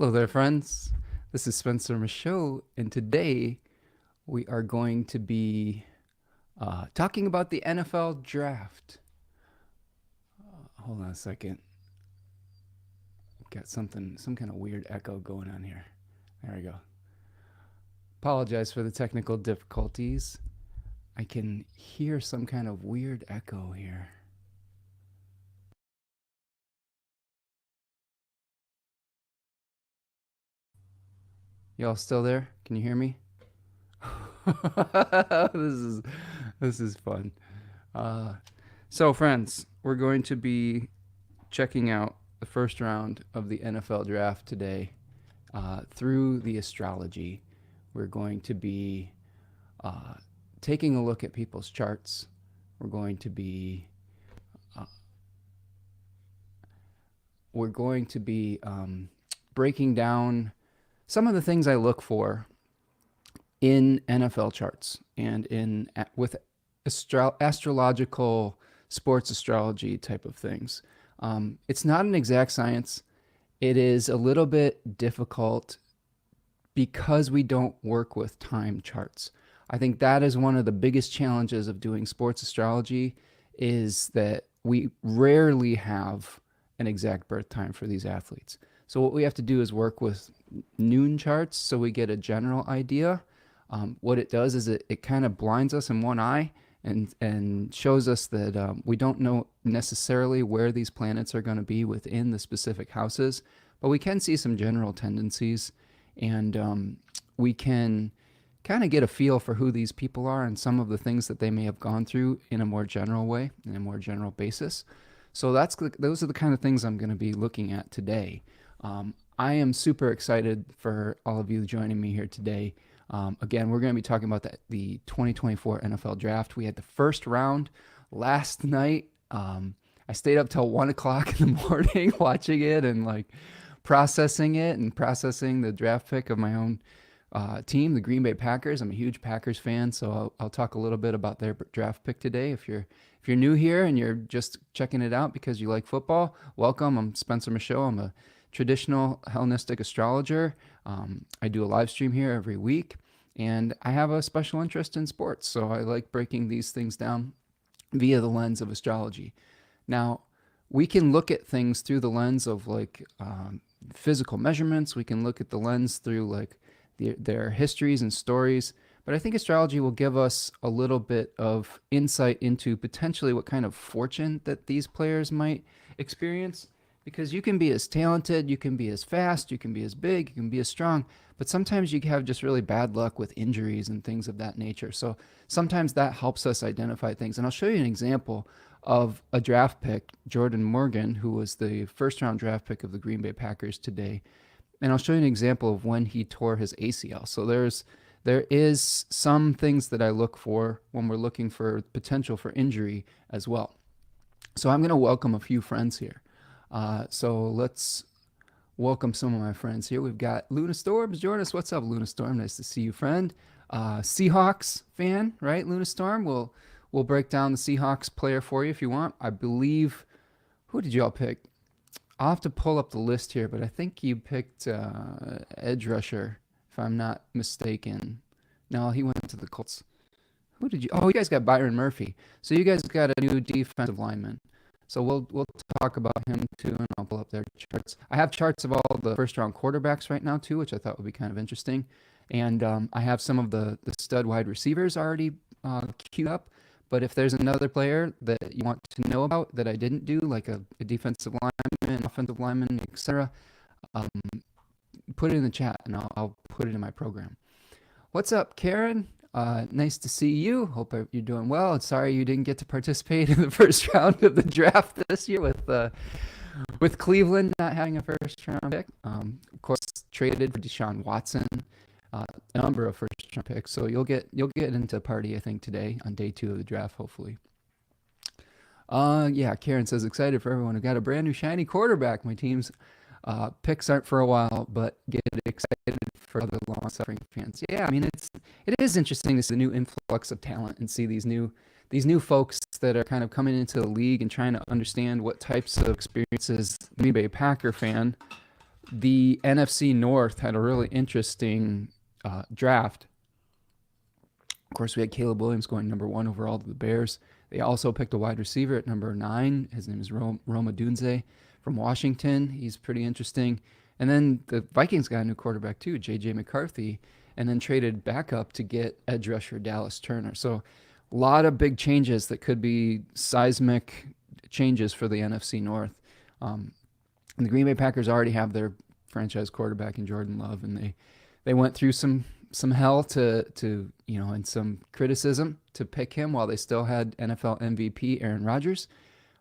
Hello there, friends. This is Spencer Michaud, and today we are going to be talking about the NFL draft. Hold on a second. Got some kind of weird echo going on here. There we go. Apologize for the technical difficulties. I can hear some kind of weird echo here. Y'all still there? Can you hear me? this is fun. So, friends, we're going to be checking out the first round of the NFL draft today through the astrology. We're going to be taking a look at people's charts. We're going to be breaking down some of the things I look for in NFL charts and with astrological sports astrology type of things. It's not an exact science. It is a little bit difficult because we don't work with time charts. I think that is one of the biggest challenges of doing sports astrology is that we rarely have an exact birth time for these athletes. So what we have to do is work with noon charts so we get a general idea. What it does is it kind of blinds us in one eye and shows us that we don't know necessarily where these planets are going to be within the specific houses, but we can see some general tendencies, and we can kind of get a feel for who these people are and some of the things that they may have gone through in a more general way, in a more general basis. So those are the kind of things I'm going to be looking at today. I am super excited for all of you joining me here today. Again, we're going to be talking about the 2024 NFL draft. We had the first round last night. I stayed up till 1 o'clock in the morning watching it and processing it and processing the draft pick of my own team, the Green Bay Packers. I'm a huge Packers fan, so I'll talk a little bit about their draft pick today. If you're new here and you're just checking it out because you like football, welcome. I'm Spencer Michaud. I'm a traditional Hellenistic astrologer. I do a live stream here every week, and I have a special interest in sports, so I like breaking these things down via the lens of astrology. Now, we can look at things through the lens of physical measurements. We can look at the lens through their histories and stories, but I think astrology will give us a little bit of insight into potentially what kind of fortune that these players might experience. Because you can be as talented, you can be as fast, you can be as big, you can be as strong, but sometimes you have just really bad luck with injuries and things of that nature. So sometimes that helps us identify things. And I'll show you an example of a draft pick, Jordan Morgan, who was the first round draft pick of the Green Bay Packers today. And I'll show you an example of when he tore his ACL. So there is some things that I look for when we're looking for potential for injury as well. So I'm going to welcome a few friends here. So let's welcome some of my friends here. We've got Luna Storms joining us. What's up, Luna Storm? Nice to see you, friend. Seahawks fan, right? Luna Storm. We'll break down the Seahawks player for you if you want. I believe, who did y'all pick? I'll have to pull up the list here, but I think you picked edge rusher, if I'm not mistaken. No, he went to the Colts. Who did you? Oh, you guys got Byron Murphy. So you guys got a new defensive lineman. So we'll talk about him too, and I'll pull up their charts. I have charts of all the first round quarterbacks right now too, which I thought would be kind of interesting. And I have some of the stud wide receivers already queued up. But if there's another player that you want to know about that I didn't do, like a defensive lineman, offensive lineman, etc., put it in the chat, and I'll put it in my program. What's up, Karen? Nice to see you. Hope you're doing well. Sorry you didn't get to participate in the first round of the draft this year with Cleveland not having a first round pick. Of course, traded for Deshaun Watson, a number of first round picks. So you'll get into the party, I think, today on day 2 of the draft, hopefully. Yeah, Karen says excited for everyone who got a brand new shiny quarterback. My team's picks aren't for a while, but get excited for other long-suffering fans. Yeah, I mean it is interesting to see the new influx of talent and see these new folks that are kind of coming into the league and trying to understand what types of experiences the Green Bay Packer fan The NFC North had a really interesting draft. Of course, we had Caleb Williams going number 1 overall to the Bears. They also picked a wide receiver at number 9. His name is Roma Dunze from Washington. He's pretty interesting. And then the Vikings got a new quarterback too, J.J. McCarthy, and then traded back up to get edge rusher Dallas Turner. So a lot of big changes that could be seismic changes for the NFC North. And the Green Bay Packers already have their franchise quarterback in Jordan Love, and they went through some hell to and some criticism to pick him while they still had NFL MVP Aaron Rodgers.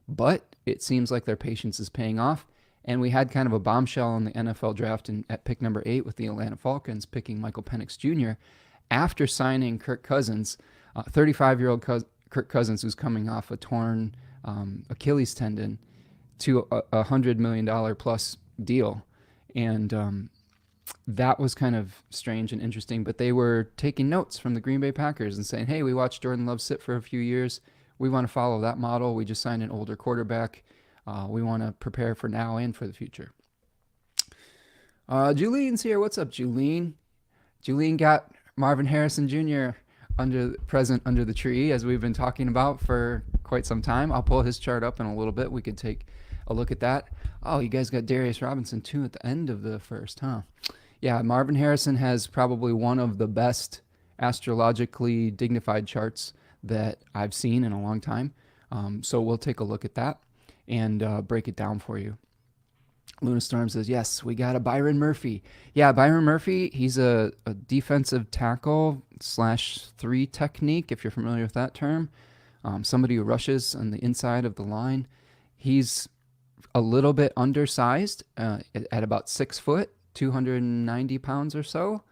But it seems like their patience is paying off. And we had kind of a bombshell in the NFL draft at pick number 8 with the Atlanta Falcons picking Michael Penix Jr. after signing Kirk Cousins, 35-year-old Kirk Cousins, who's coming off a torn Achilles tendon, to a $100 million plus deal. And that was kind of strange and interesting. But they were taking notes from the Green Bay Packers and saying, hey, we watched Jordan Love sit for a few years. We want to follow that model. We just signed an older quarterback. We want to prepare for now and for the future. Julien's here. What's up, Julien? Julien got Marvin Harrison Jr. present under the tree, as we've been talking about for quite some time. I'll pull his chart up in a little bit. We could take a look at that. Oh, you guys got Darius Robinson too at the end of the first, huh? Yeah, Marvin Harrison has probably one of the best astrologically dignified charts that I've seen in a long time. So we'll take a look at that and break it down for you. Luna Storm says, yes, we got a Byron Murphy. Yeah, Byron Murphy, he's a defensive tackle /3 technique, if you're familiar with that term. Somebody who rushes on the inside of the line. He's a little bit undersized at about 6 foot, 290 pounds or so,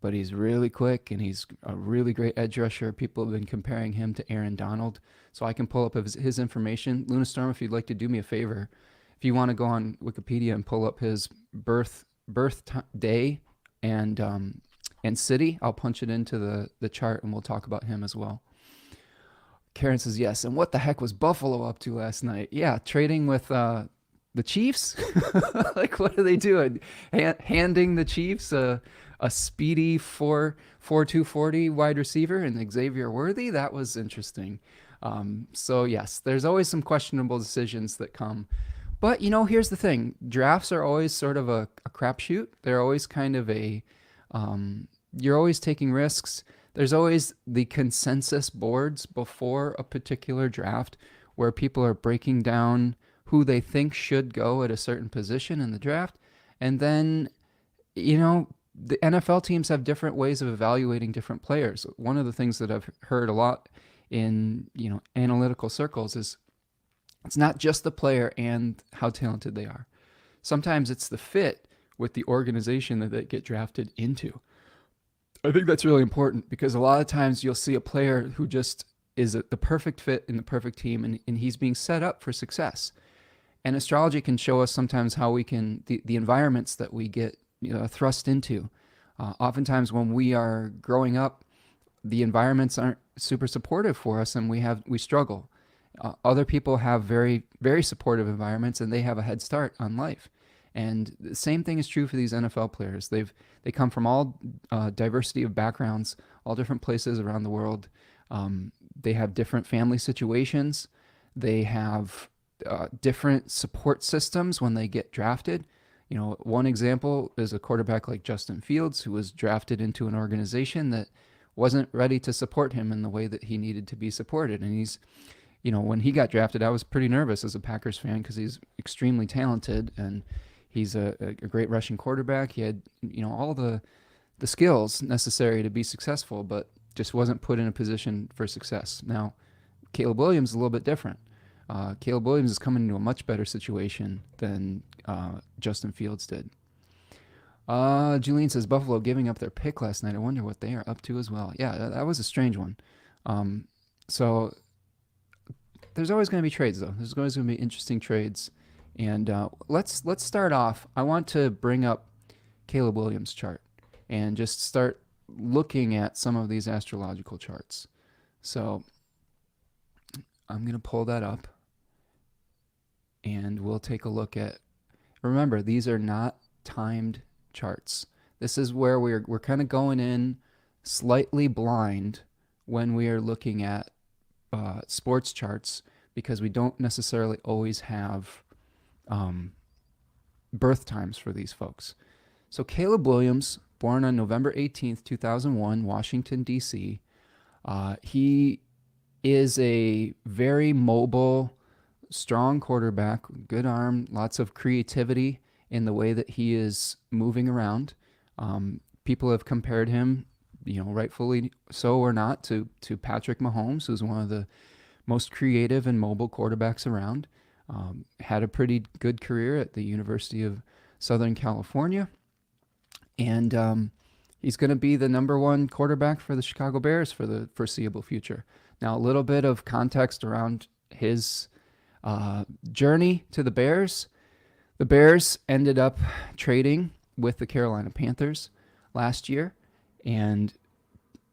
but he's really quick and he's a really great edge rusher. People have been comparing him to Aaron Donald. So I can pull up his information. Luna Storm, if you'd like to do me a favor, if you want to go on Wikipedia and pull up his birth day and city, I'll punch it into the chart and we'll talk about him as well. Karen says, yes. And what the heck was Buffalo up to last night? Yeah, trading with the Chiefs. Like, what are they doing? Handing the Chiefs a speedy 4.240 wide receiver and Xavier Worthy? That was interesting. So yes, there's always some questionable decisions that come. But, here's the thing. Drafts are always sort of a crapshoot. They're always kind of you're always taking risks. There's always the consensus boards before a particular draft where people are breaking down who they think should go at a certain position in the draft. And then, the NFL teams have different ways of evaluating different players. One of the things that I've heard a lot in, analytical circles is it's not just the player and how talented they are. Sometimes it's the fit with the organization that they get drafted into. I think that's really important because a lot of times you'll see a player who just is the perfect fit in the perfect team and he's being set up for success. And astrology can show us sometimes how we can, the environments that we get thrust into. Oftentimes when we are growing up, the environments aren't super supportive for us and we struggle. Other people have very, very supportive environments and they have a head start on life. And the same thing is true for these NFL players. They come from all diversity of backgrounds, all different places around the world. They have different family situations. They have different support systems when they get drafted. One example is a quarterback like Justin Fields, who was drafted into an organization that wasn't ready to support him in the way that he needed to be supported. And he's, when he got drafted, I was pretty nervous as a Packers fan because he's extremely talented and he's a great rushing quarterback. He had, all the skills necessary to be successful, but just wasn't put in a position for success. Now, Caleb Williams is a little bit different. Caleb Williams is coming into a much better situation than Justin Fields did. Julian says, Buffalo giving up their pick last night. I wonder what they are up to as well. Yeah, that was a strange one. So there's always going to be trades, though. There's always going to be interesting trades. And let's start off. I want to bring up Caleb Williams' chart and just start looking at some of these astrological charts. So I'm going to pull that up. And we'll take a look at, remember, these are not timed charts. This is where we're kind of going in slightly blind when we are looking at sports charts, because we don't necessarily always have um, birth times for these folks. So Caleb Williams, born on November 18th, 2001, Washington, D.C. He is a very mobile, strong quarterback, good arm, lots of creativity in the way that he is moving around. People have compared him, rightfully so or not, to Patrick Mahomes, who's one of the most creative and mobile quarterbacks around. Had a pretty good career at the University of Southern California. And he's going to be the number one quarterback for the Chicago Bears for the foreseeable future. Now, a little bit of context around his journey to the Bears. The Bears ended up trading with the Carolina Panthers last year, and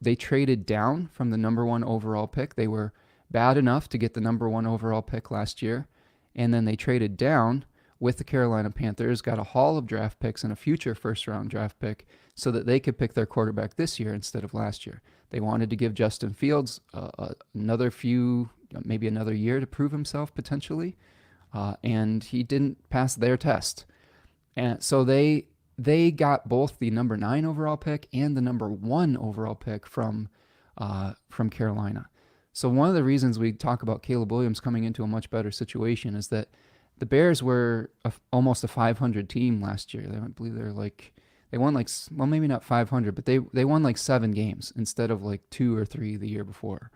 they traded down from the number one overall pick. They were bad enough to get the number one overall pick last year, and then they traded down with the Carolina Panthers, got a haul of draft picks and a future first-round draft pick so that they could pick their quarterback this year instead of last year. They wanted to give Justin Fields maybe another year to prove himself potentially, and he didn't pass their test. And so they got both the number 9 overall pick and the number 1 overall pick from Carolina. So one of the reasons we talk about Caleb Williams coming into a much better situation is that the Bears were almost a 500 team last year. I believe they won maybe not 500, but they won like 7 games instead of like 2 or 3 the year before.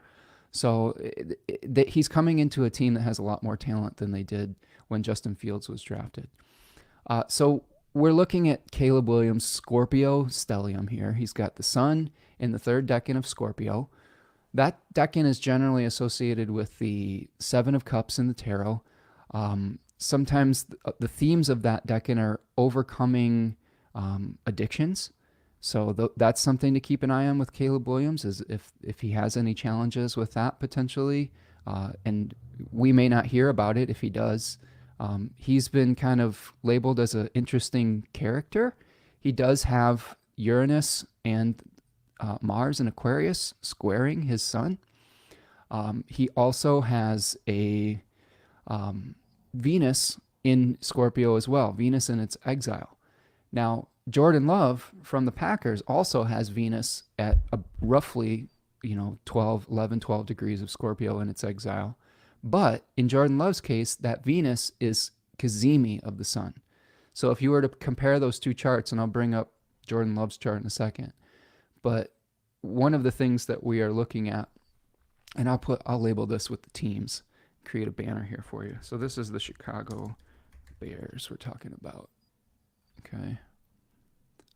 So he's coming into a team that has a lot more talent than they did when Justin Fields was drafted. So we're looking at Caleb Williams' Scorpio stellium here. He's got the sun in the 3rd decan of Scorpio. That decan is generally associated with the 7 of Cups in the tarot. Sometimes the themes of that decan are overcoming addictions. So that's something to keep an eye on with Caleb Williams, is if he has any challenges with that potentially. And we may not hear about it if he does. He's been kind of labeled as an interesting character. He does have Uranus and Mars in Aquarius squaring his sun. He also has a Venus in Scorpio as well, Venus in its exile. Now, Jordan Love from the Packers also has Venus at roughly 12 degrees of Scorpio in its exile. But in Jordan Love's case, that Venus is Cazimi of the sun. So if you were to compare those two charts, and I'll bring up Jordan Love's chart in a second, but one of the things that we are looking at, and I'll label this with the teams, create a banner here for you. So this is the Chicago Bears we're talking about. Okay.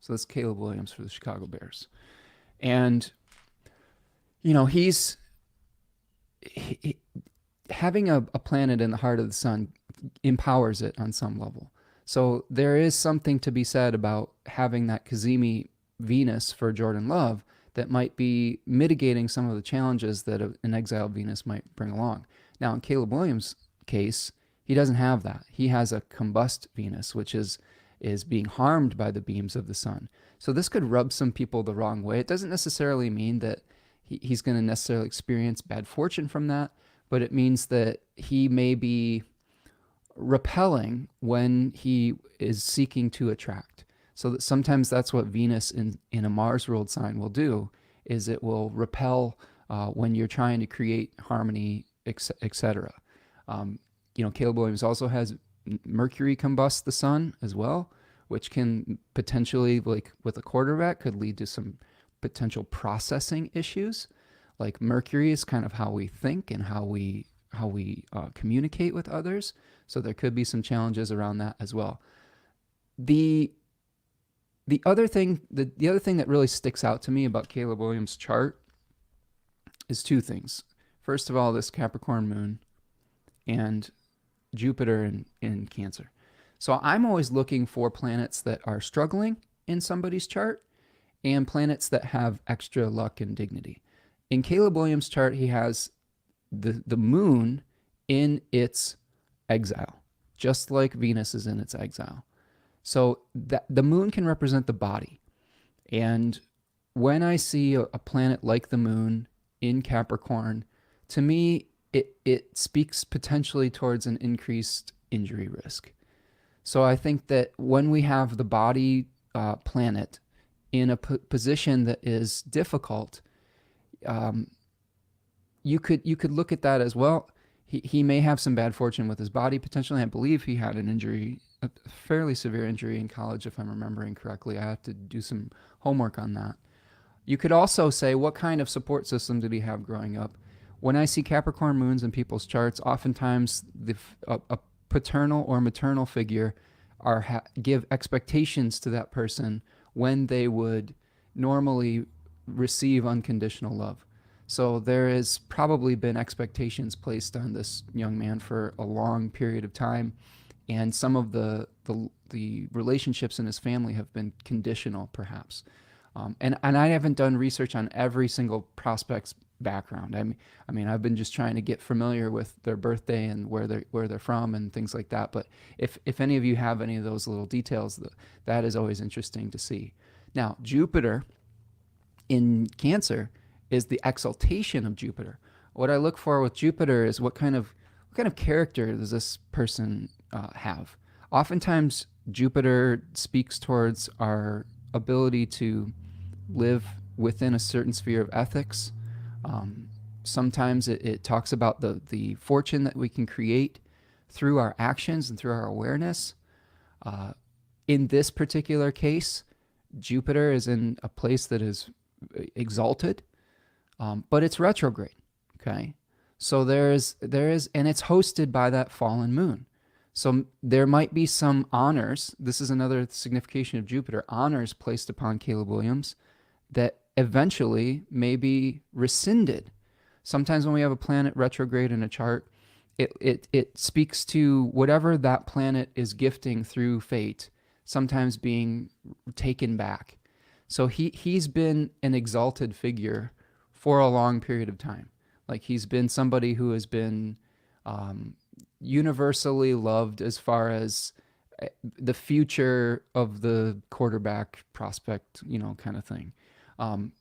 So that's Caleb Williams for the Chicago Bears. And, he's having a planet in the heart of the sun empowers it on some level. So there is something to be said about having that Cazimi Venus for Jordan Love that might be mitigating some of the challenges that an exiled Venus might bring along. Now, in Caleb Williams' case, he doesn't have that. He has a combust Venus, which is being harmed by the beams of the sun. So this could rub some people the wrong way. It doesn't necessarily mean that he's going to necessarily experience bad fortune from that, but it means that he may be repelling when he is seeking to attract. So that sometimes that's what Venus in a Mars-ruled sign will do, is it will repel when you're trying to create harmony, etc. Caleb Williams also has Mercury combust the sun as well, which can potentially, like with a quarterback, could lead to some potential processing issues. Like Mercury is kind of how we think and how we communicate with others. So there could be some challenges around that as well. The other thing that really sticks out to me about Caleb Williams' chart is 2 things. First of all, this Capricorn moon and Jupiter in Cancer. So I'm always looking for planets that are struggling in somebody's chart and planets that have extra luck and dignity. In Caleb Williams' chart, he has the moon in its exile, just like Venus is in its exile. So that the moon can represent the body. And when I see a planet like the moon in Capricorn, to me, it speaks potentially towards an increased injury risk. So I think that when we have the body planet in a position that is difficult, um, you could look at that as well. He may have some bad fortune with his body potentially. I believe he had an injury, a fairly severe injury in college, if I'm remembering correctly. I have to do some homework on that. You could also say, what kind of support system did he have growing up? When I see Capricorn moons in people's charts, oftentimes a paternal or maternal figure give expectations to that person when they would normally receive unconditional love. So there has probably been expectations placed on this young man for a long period of time, and some of the relationships in his family have been conditional, perhaps. And I haven't done research on every single prospect's background. I mean, I've been just trying to get familiar with their birthday and where they're from and things like that. But if any of you have any of those little details, that is always interesting to see. Now, Jupiter in Cancer is the exaltation of Jupiter. What I look for with Jupiter is what kind of character does this person have? Oftentimes, Jupiter speaks towards our ability to live within a certain sphere of ethics. Um, Sometimes it talks about the fortune that we can create through our actions and through our awareness. Uh, in this particular case, Jupiter is in a place that is exalted, but it's retrograde. Okay, so and it's hosted by that fallen moon. So there might be some honors. This is another signification of Jupiter, honors placed upon Caleb Williams that eventually may be rescinded. Sometimes when we have a planet retrograde in a chart, it speaks to whatever that planet is gifting through fate, sometimes being taken back. So he's been an exalted figure for a long period of time. Like he's been somebody who has been um, universally loved as far as the future of the quarterback prospect, kind of thing. Um,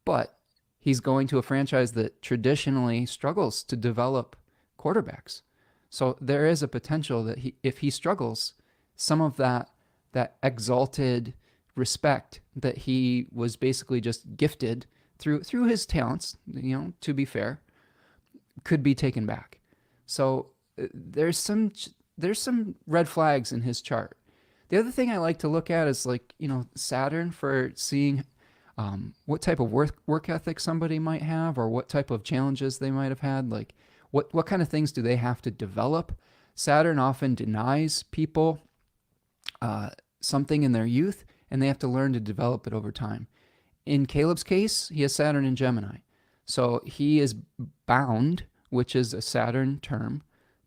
but he's going to a franchise that traditionally struggles to develop quarterbacks. So there is a potential that if he struggles, some of that exalted respect that he was basically just gifted through his talents, to be fair, could be taken back. So there's some red flags in his chart. The other thing I like to look at is like Saturn for seeing what type of work ethic somebody might have, or what type of challenges they might have had. Like what kind of things do they have to develop? Saturn often denies people something in their youth, and they have to learn to develop it over time. In Caleb's case, he has Saturn in Gemini. So he is bound, which is a Saturn term,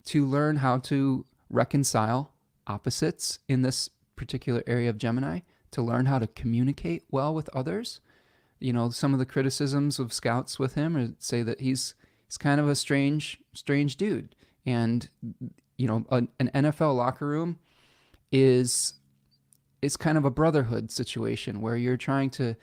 to learn how to reconcile opposites in this particular area of Gemini, to learn how to communicate well with others. Some of the criticisms of scouts with him say that he's kind of a strange dude. And, an NFL locker room is kind of a brotherhood situation where you're trying to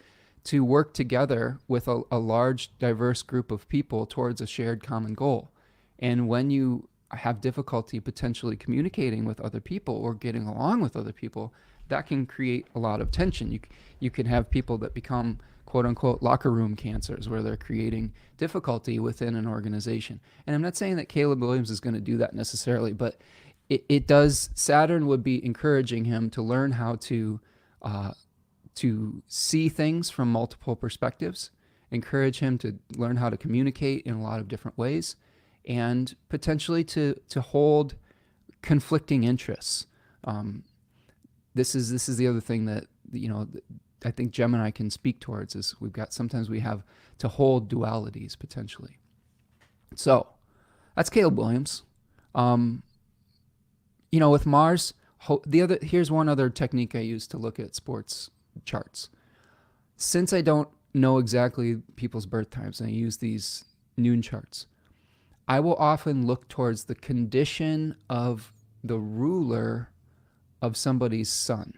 work together with a large, diverse group of people towards a shared common goal. And when you have difficulty potentially communicating with other people or getting along with other people, that can create a lot of tension. You can have people that become quote unquote locker room cancers, where they're creating difficulty within an organization. And I'm not saying that Caleb Williams is going to do that necessarily, but it does. Saturn would be encouraging him to learn how to see things from multiple perspectives, encourage him to learn how to communicate in a lot of different ways, and potentially to hold conflicting interests. This is the other thing that I think Gemini can speak towards, is sometimes we have to hold dualities potentially. So that's Caleb Williams. With Mars, here's one other technique I use to look at sports charts. Since I don't know exactly people's birth times, and I use these noon charts, I will often look towards the condition of the ruler of somebody's sun.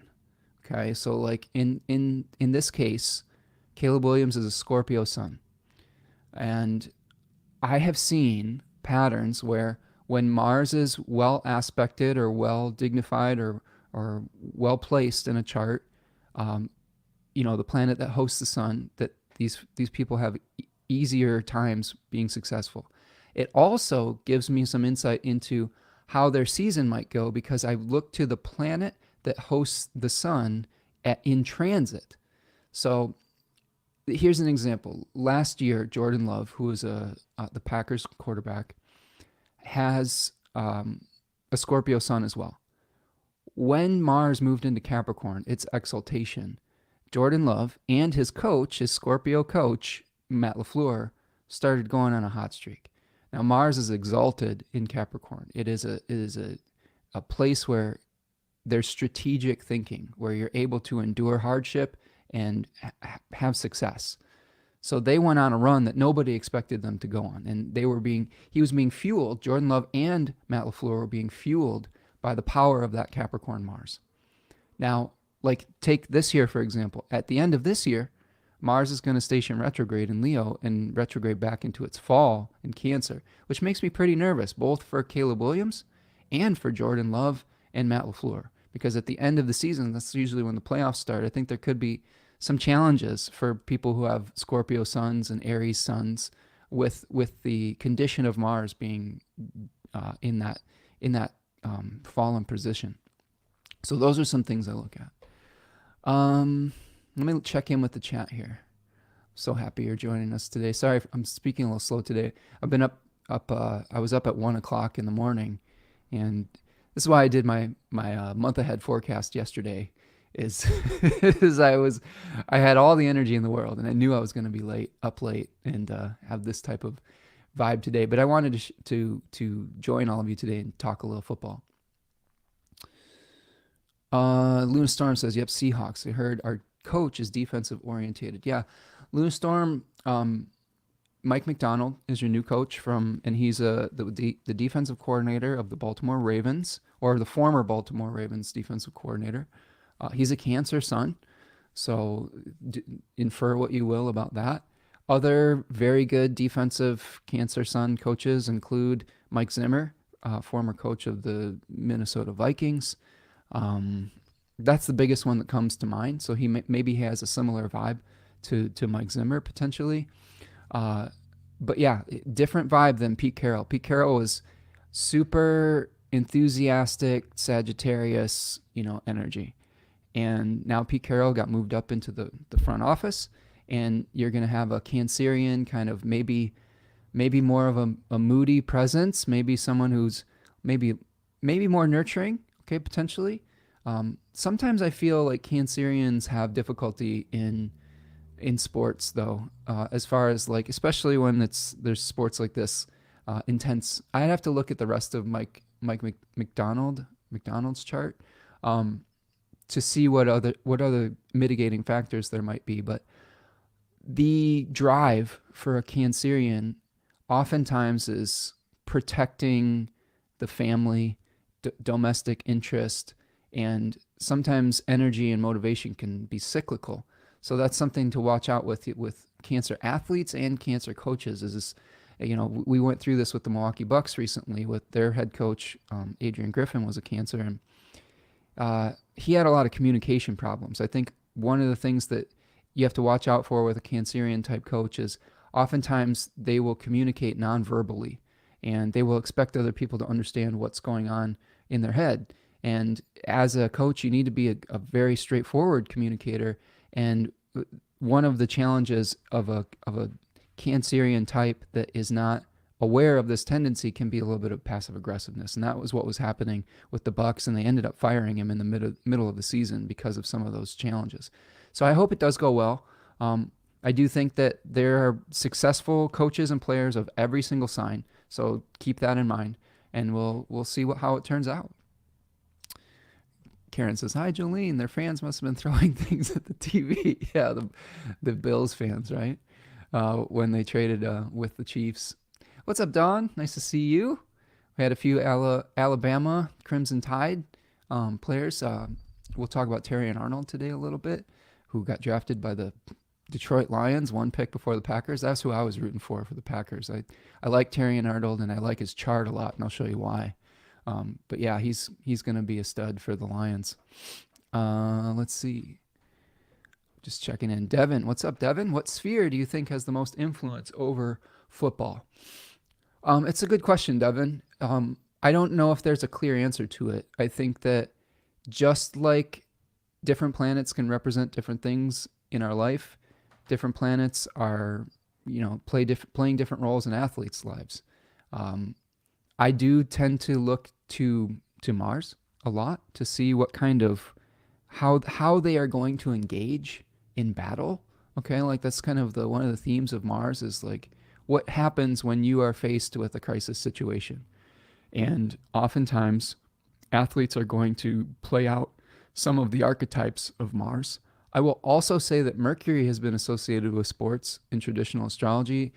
Okay, so like in this case, Caleb Williams is a Scorpio sun, and I have seen patterns where when Mars is well aspected or well dignified or well placed in a chart, um, the planet that hosts the sun, that these people have easier times being successful. It also gives me some insight into how their season might go because I look to the planet that hosts the sun in transit. So here's an example. Last year, Jordan Love, who was the Packers quarterback, has a Scorpio sun as well. When Mars moved into Capricorn, its exaltation, Jordan Love and his coach, his Scorpio coach, Matt LaFleur, started going on a hot streak. Now Mars is exalted in Capricorn. It is a place where there's strategic thinking, where you're able to endure hardship and have success. So they went on a run that nobody expected them to go on, and he was being fueled. Jordan Love and Matt LaFleur were being fueled by the power of that Capricorn Mars. Now, like take this year for example. At the end of this year, Mars is going to station retrograde in Leo and retrograde back into its fall in Cancer, which makes me pretty nervous, both for Caleb Williams and for Jordan Love and Matt LaFleur, because at the end of the season, that's usually when the playoffs start. I think there could be some challenges for people who have Scorpio suns and Aries suns with the condition of Mars being in that fallen position. So those are some things I look at. Let me check in with the chat here. So happy you're joining us today. Sorry, I'm speaking a little slow today. I've been I was up at 1:00 in the morning, and this is why I did my month ahead forecast yesterday. Is I had all the energy in the world, and I knew I was going to be up late, and have this type of vibe today. But I wanted to join all of you today and talk a little football. Luna Storm says, "Yep, Seahawks. I heard our coach is defensive orientated." Yeah, Luna Storm. Mike McDonald is your new coach and he's the defensive coordinator of the Baltimore Ravens, or the former Baltimore Ravens defensive coordinator. He's a Cancer sun, so infer what you will about that. Other very good defensive Cancer sun coaches include Mike Zimmer, former coach of the Minnesota Vikings. That's the biggest one that comes to mind. So he maybe has a similar vibe to Mike Zimmer potentially. But yeah, different vibe than Pete Carroll. Pete Carroll was super enthusiastic, Sagittarius, energy. And now Pete Carroll got moved up into the front office, and you're going to have a Cancerian kind of maybe more of a moody presence, maybe someone who's maybe more nurturing, okay, potentially. Sometimes I feel like Cancerians have difficulty in sports, though, as far as like, especially when there's sports like this, intense. I'd have to look at the rest of Mike McDonald's chart to see what other mitigating factors there might be. But the drive for a Cancerian oftentimes is protecting the family, domestic interest, and sometimes energy and motivation can be cyclical. So that's something to watch out with Cancer athletes and Cancer coaches. We went through this with the Milwaukee Bucks recently with their head coach, Adrian Griffin was a Cancer, and he had a lot of communication problems. I think one of the things that you have to watch out for with a Cancerian type coach is oftentimes they will communicate non-verbally, and they will expect other people to understand what's going on in their head. And as a coach, you need to be a very straightforward communicator. And one of the challenges of a Cancerian type that is not aware of this tendency can be a little bit of passive aggressiveness. And that was what was happening with the Bucks, and they ended up firing him in the middle of the season because of some of those challenges. So I hope it does go well. I do think that there are successful coaches and players of every single sign. So keep that in mind, and we'll see how it turns out. Karen says, "Hi, Jolene. Their fans must have been throwing things at the TV." Yeah, the Bills fans, right? When they traded with the Chiefs. What's up, Don? Nice to see you. We had a few Alabama Crimson Tide players. We'll talk about Terry and Arnold today a little bit, who got drafted by the Detroit Lions, one pick before the Packers. That's who I was rooting for the Packers. I like Terry and Arnold, and I like his chart a lot, and I'll show you why. But yeah, he's going to be a stud for the Lions. Let's see. Just checking in. Devin, what's up, Devin? What sphere do you think has the most influence over football? It's a good question, Devin. I don't know if there's a clear answer to it. I think that just like different planets can represent different things in our life, different planets are, playing different roles in athletes' lives. Um, I do tend to look to Mars a lot to see what kind of how they are going to engage in battle. Okay, like that's kind of the one of the themes of Mars is like what happens when you are faced with a crisis situation. And oftentimes athletes are going to play out some of the archetypes of Mars. I will also say that Mercury has been associated with sports in traditional astrology.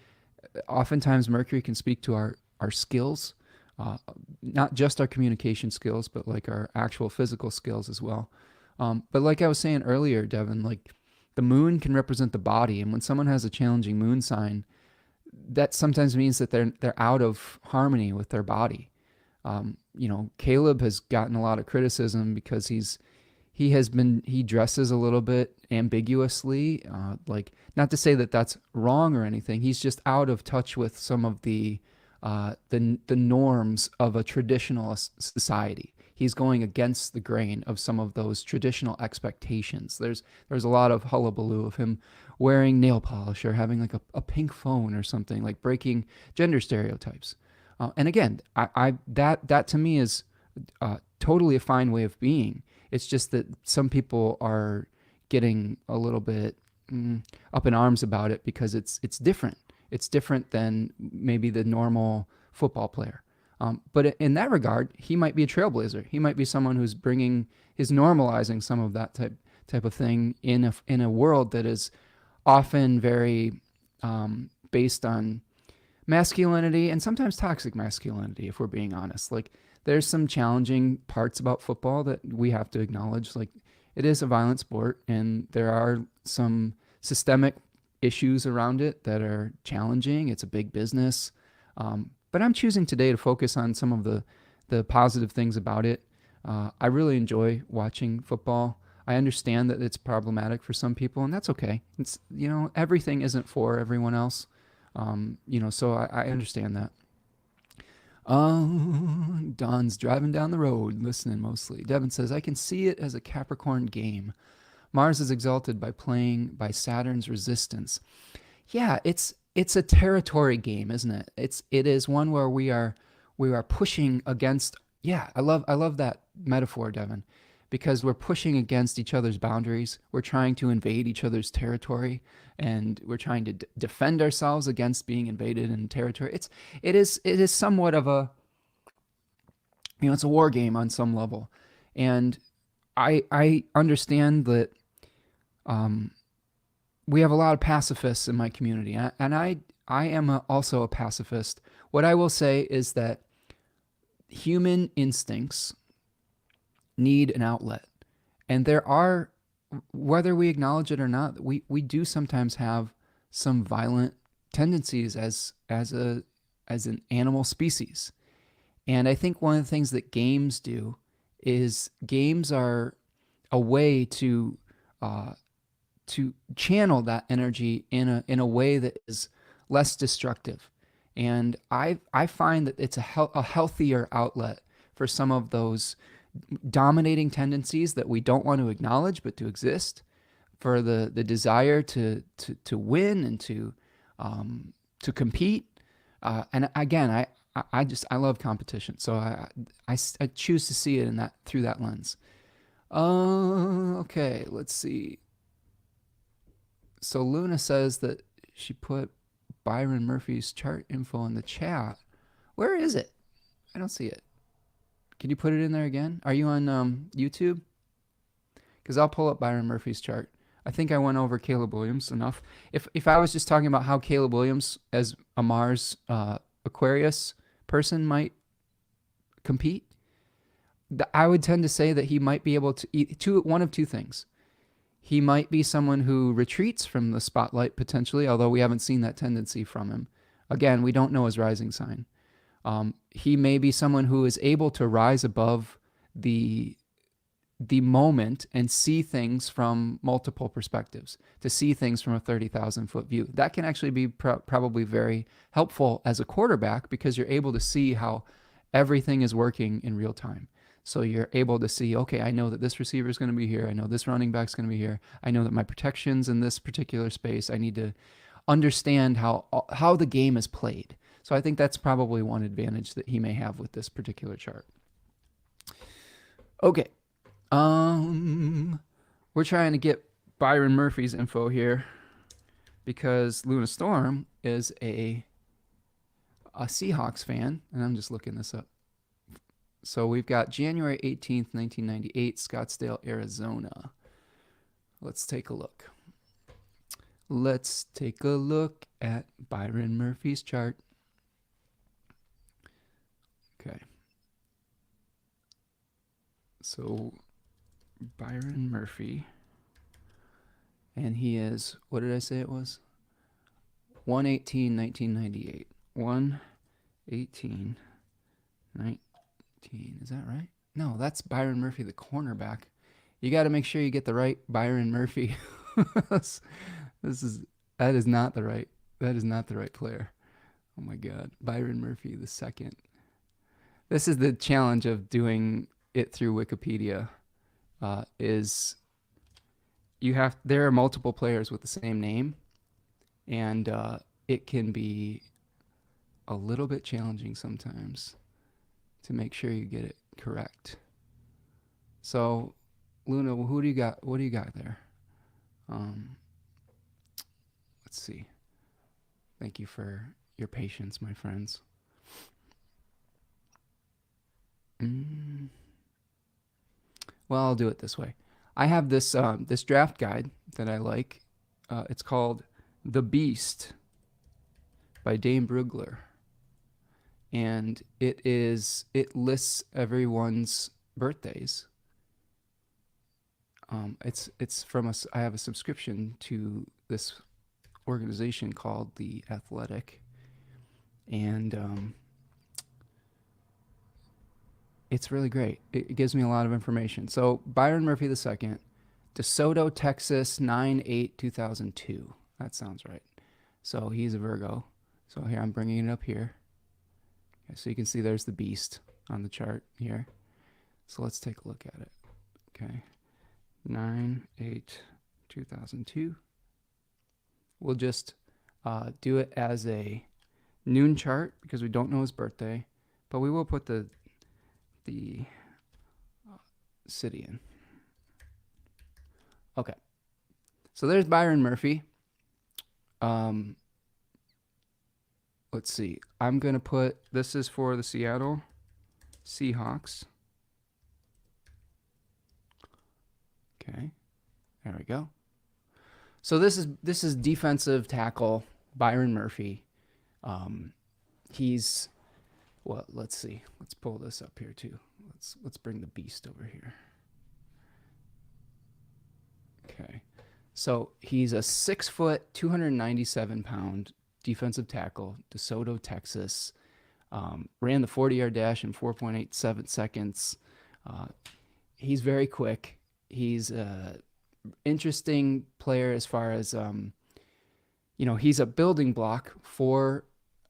Oftentimes, Mercury can speak to our skills, uh, not just our communication skills, but like our actual physical skills as well. But like I was saying earlier, Devin, like the moon can represent the body, and when someone has a challenging moon sign, that sometimes means that they're out of harmony with their body. Caleb has gotten a lot of criticism because he dresses a little bit ambiguously. Like not to say that that's wrong or anything. He's just out of touch with some of the norms of a traditional society. He's going against the grain of some of those traditional expectations. There's a lot of hullabaloo of him wearing nail polish or having like a pink phone or something, like breaking gender stereotypes. And again, that to me is totally a fine way of being. It's just that some people are getting a little bit up in arms about it because it's different. It's different than maybe the normal football player. But in that regard, he might be a trailblazer. He might be someone who's normalizing some of that type of thing in a world that is often very based on masculinity and sometimes toxic masculinity, if we're being honest. Like there's some challenging parts about football that we have to acknowledge. Like it is a violent sport, and there are some systemic issues around it that are challenging. It's a big business. But I'm choosing today to focus on some of the positive things about it. I really enjoy watching football. I understand that it's problematic for some people, and that's okay. It's everything isn't for everyone else. So I understand that. Don's driving down the road, listening mostly. Devin says, I can see it as a Capricorn game. Mars is exalted by playing by Saturn's resistance. Yeah, it's a territory game, isn't it? It is one where we are pushing against. Yeah, I love that metaphor, Devin, because we're pushing against each other's boundaries. We're trying to invade each other's territory, and we're trying to defend ourselves against being invaded in territory. It is somewhat of a it's a war game on some level, and I understand that um, we have a lot of pacifists in my community, and I am also a pacifist. What I will say is that human instincts need an outlet, and there are, whether we acknowledge it or not, we do sometimes have some violent tendencies as an animal species. And I think one of the things that games do is games are a way uh, to channel that energy in a way that is less destructive. And I find that it's a healthier outlet for some of those dominating tendencies that we don't want to acknowledge but to exist, for the desire to win and to compete. And again, I love competition, so I choose to see it through that lens. Okay, let's see. So Luna says that she put Byron Murphy's chart info in the chat. Where is it? I don't see it. Can you put it in there again? Are you on YouTube? Because I'll pull up Byron Murphy's chart. I think I went over Caleb Williams enough. If I was just talking about how Caleb Williams as a Mars Aquarius person might compete, I would tend to say that he might be able to eat one of two things. He might be someone who retreats from the spotlight potentially, although we haven't seen that tendency from him. Again, we don't know his rising sign. He may be someone who is able to rise above the the moment and see things from multiple perspectives, to see things from a 30,000 foot view. That can actually be probably very helpful as a quarterback because you're able to see how everything is working in real time. So you're able to see, okay, I know that this receiver is going to be here. I know this running back is going to be here. I know that my protection's in this particular space. I need to understand how the game is played. So I think that's probably one advantage that he may have with this particular chart. Okay. We're trying to get Byron Murphy's info here because Luna Storm is a Seahawks fan, and I'm just looking this up. So we've got January 18th, 1998, Scottsdale, Arizona. Let's take a look. Let's take a look at Byron Murphy's chart. Okay. So Byron Murphy, and he is, what did I say it was? 1/18/1998. 1/18/19. Is that right? No, that's Byron Murphy, the cornerback. You got to make sure you get the right Byron Murphy. That is not the right player. Oh my God, Byron Murphy the second. This is the challenge of doing it through Wikipedia. There are multiple players with the same name, and it can be a little bit challenging sometimes to make sure you get it correct. So, Luna, who do you got? What do you got there? Let's see. Thank you for your patience, my friends. Well, I'll do it this way. I have this this draft guide that I like. It's called The Beast by Dane Brugler. And it lists everyone's birthdays. It's from us. I have a subscription to this organization called The Athletic, and it's really great. It gives me a lot of information. So Byron Murphy II, DeSoto, Texas, 9/8/2002. That sounds right. So he's a Virgo. So here I'm bringing it up here. Okay, so you can see there's the beast on the chart here. So let's take a look at it. Okay, 9/8/2002. We'll just do it as a noon chart because we don't know his birthday, but we will put the city in. Okay, so there's Byron Murphy. Let's see. I'm going to put, this is for the Seattle Seahawks. Okay, there we go. So this is defensive tackle Byron Murphy. He's, well, let's see. Let's pull this up here too. Let's bring the beast over here. Okay, so he's a 6 foot, 297 pound defensive tackle, DeSoto, Texas. Ran the 40-yard dash in 4.87 seconds. He's very quick. He's a interesting player as far as he's a building block for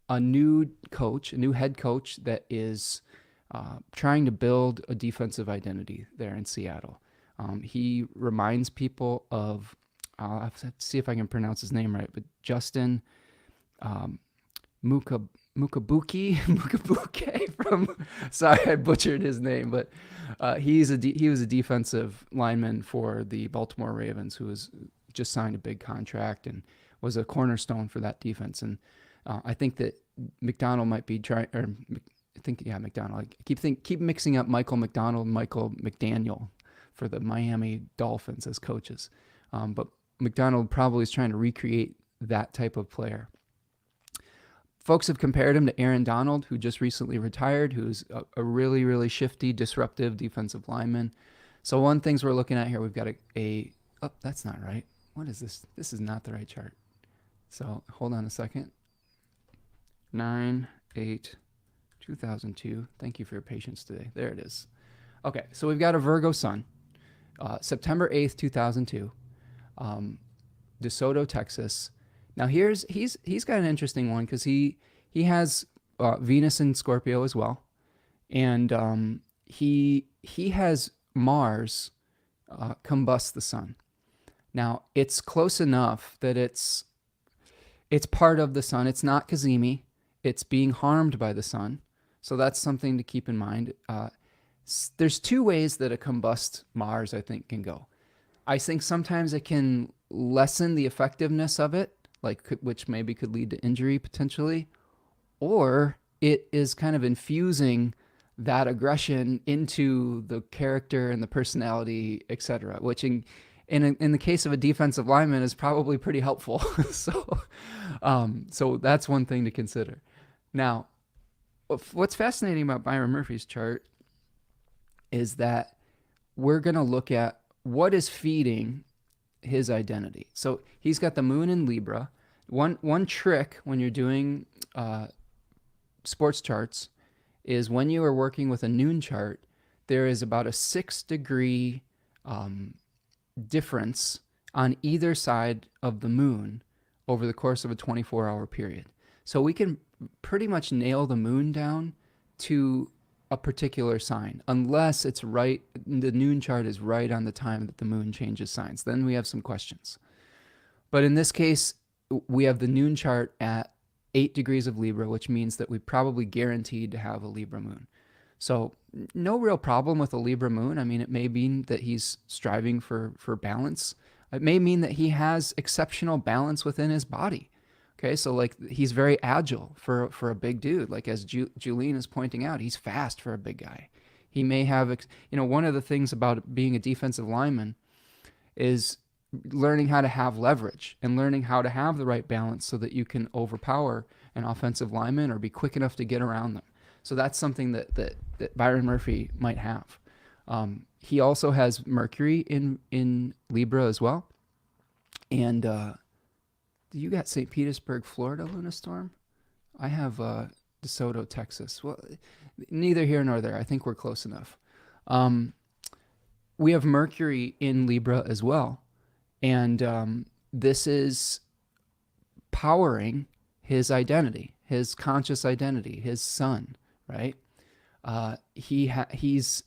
a new head coach that is trying to build a defensive identity there in Seattle. He reminds people of, I'll have to see if I can pronounce his name right, but Justin Mukabuke from, sorry, I butchered his name, but he was a defensive lineman for the Baltimore Ravens who was just signed a big contract and was a cornerstone for that defense. And I think that McDonald might be trying, or I think, yeah, McDonald. I keep mixing up Michael McDonald and Michael McDaniel for the Miami Dolphins as coaches. But McDonald probably is trying to recreate that type of player. Folks have compared him to Aaron Donald, who just recently retired, who's a really, really shifty, disruptive defensive lineman. So one things we're looking at here, we've got oh, that's not right. What is this? This is not the right chart. So hold on a second. 9/8/2002. Thank you for your patience today. There it is. Okay, so we've got a Virgo sun, September 8th, 2002, DeSoto, Texas. Now he's got an interesting one because he has Venus in Scorpio as well, and he has Mars combust the sun. Now it's close enough that it's part of the sun. It's not Kazemi. It's being harmed by the sun, so that's something to keep in mind. There's two ways that a combust Mars, I think, can go. I think sometimes it can lessen the effectiveness of it, which maybe could lead to injury potentially, or it is kind of infusing that aggression into the character and the personality, etc., which in the case of a defensive lineman is probably pretty helpful. So that's one thing to consider. Now, what's fascinating about Byron Murphy's chart is that we're going to look at what is feeding his identity. So he's got the moon in Libra. One trick when you're doing sports charts is when you are working with a noon chart, there is about a 6-degree difference on either side of the moon over the course of a 24-hour period. So we can pretty much nail the moon down to a particular sign, unless it's right, the noon chart is right on the time that the moon changes signs. Then we have some questions. But in this case, we have the noon chart at 8 degrees of Libra, which means that we probably guaranteed to have a Libra moon. So no real problem with a Libra moon. I mean, it may mean that he's striving for balance. It may mean that he has exceptional balance within his body. Okay, so like he's very agile for a big dude. Like as Julene is pointing out, he's fast for a big guy. He may have, one of the things about being a defensive lineman is learning how to have leverage and learning how to have the right balance so that you can overpower an offensive lineman or be quick enough to get around them. So that's something that Byron Murphy might have. He also has Mercury in Libra as well. And you got St. Petersburg, Florida, Luna Storm? I have DeSoto, Texas. Well, neither here nor there. I think we're close enough. We have Mercury in Libra as well. And this is powering his identity, his conscious identity, his sun, right? He's,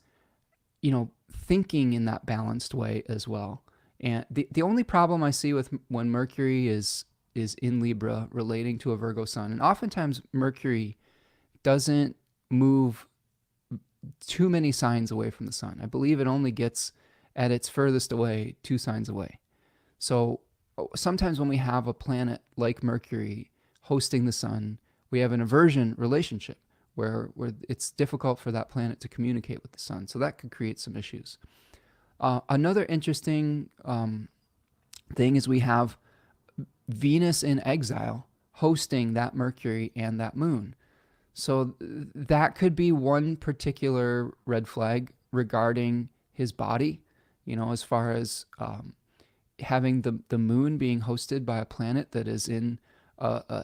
thinking in that balanced way as well. And the only problem I see with when Mercury is in Libra relating to a Virgo sun, and oftentimes Mercury doesn't move too many signs away from the sun. I believe it only gets at its furthest away 2 signs away. So sometimes when we have a planet like Mercury hosting the sun, we have an aversion relationship where it's difficult for that planet to communicate with the sun. So that could create some issues. Another interesting thing is we have Venus in exile hosting that Mercury and that moon. So that could be one particular red flag regarding his body, as far as having the moon being hosted by a planet that is in a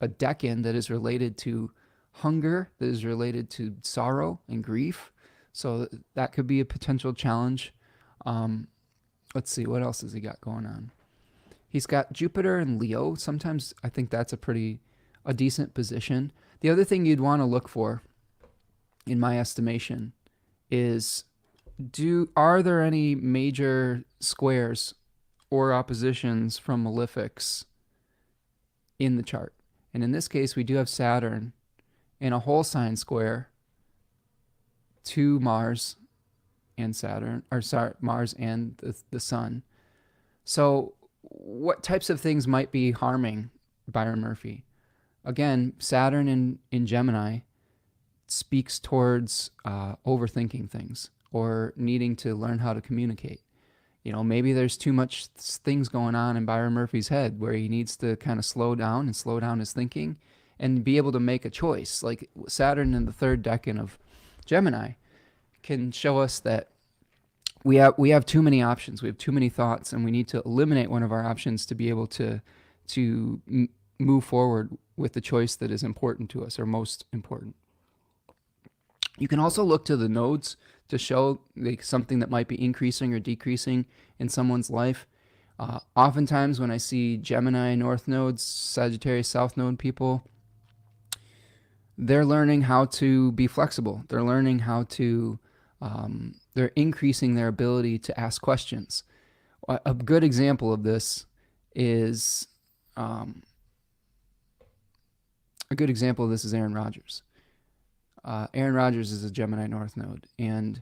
decan that is related to hunger, that is related to sorrow and grief. So that could be a potential challenge. Let's see, what else has he got going on? He's got Jupiter and Leo. Sometimes I think that's a decent position. The other thing you'd want to look for, in my estimation, is are there any major squares or oppositions from malefics in the chart? And in this case, we do have Saturn in a whole sign square to Mars and Saturn, or sorry, Mars and the Sun. So what types of things might be harming Byron Murphy? Again, Saturn in Gemini speaks towards overthinking things or needing to learn how to communicate. Maybe there's too much things going on in Byron Murphy's head where he needs to kind of slow down and slow down his thinking and be able to make a choice. Like Saturn in the third decan of Gemini can show us that we have too many options. We have too many thoughts, and we need to eliminate one of our options to be able to move forward with the choice that is important to us or most important. You can also look to the nodes to show like something that might be increasing or decreasing in someone's life. Oftentimes when I see Gemini North nodes, Sagittarius South node people, they're learning how to be flexible. They're learning how to, they're increasing their ability to ask questions. A good example of this is, Aaron Rodgers. Aaron Rodgers is a Gemini North node, and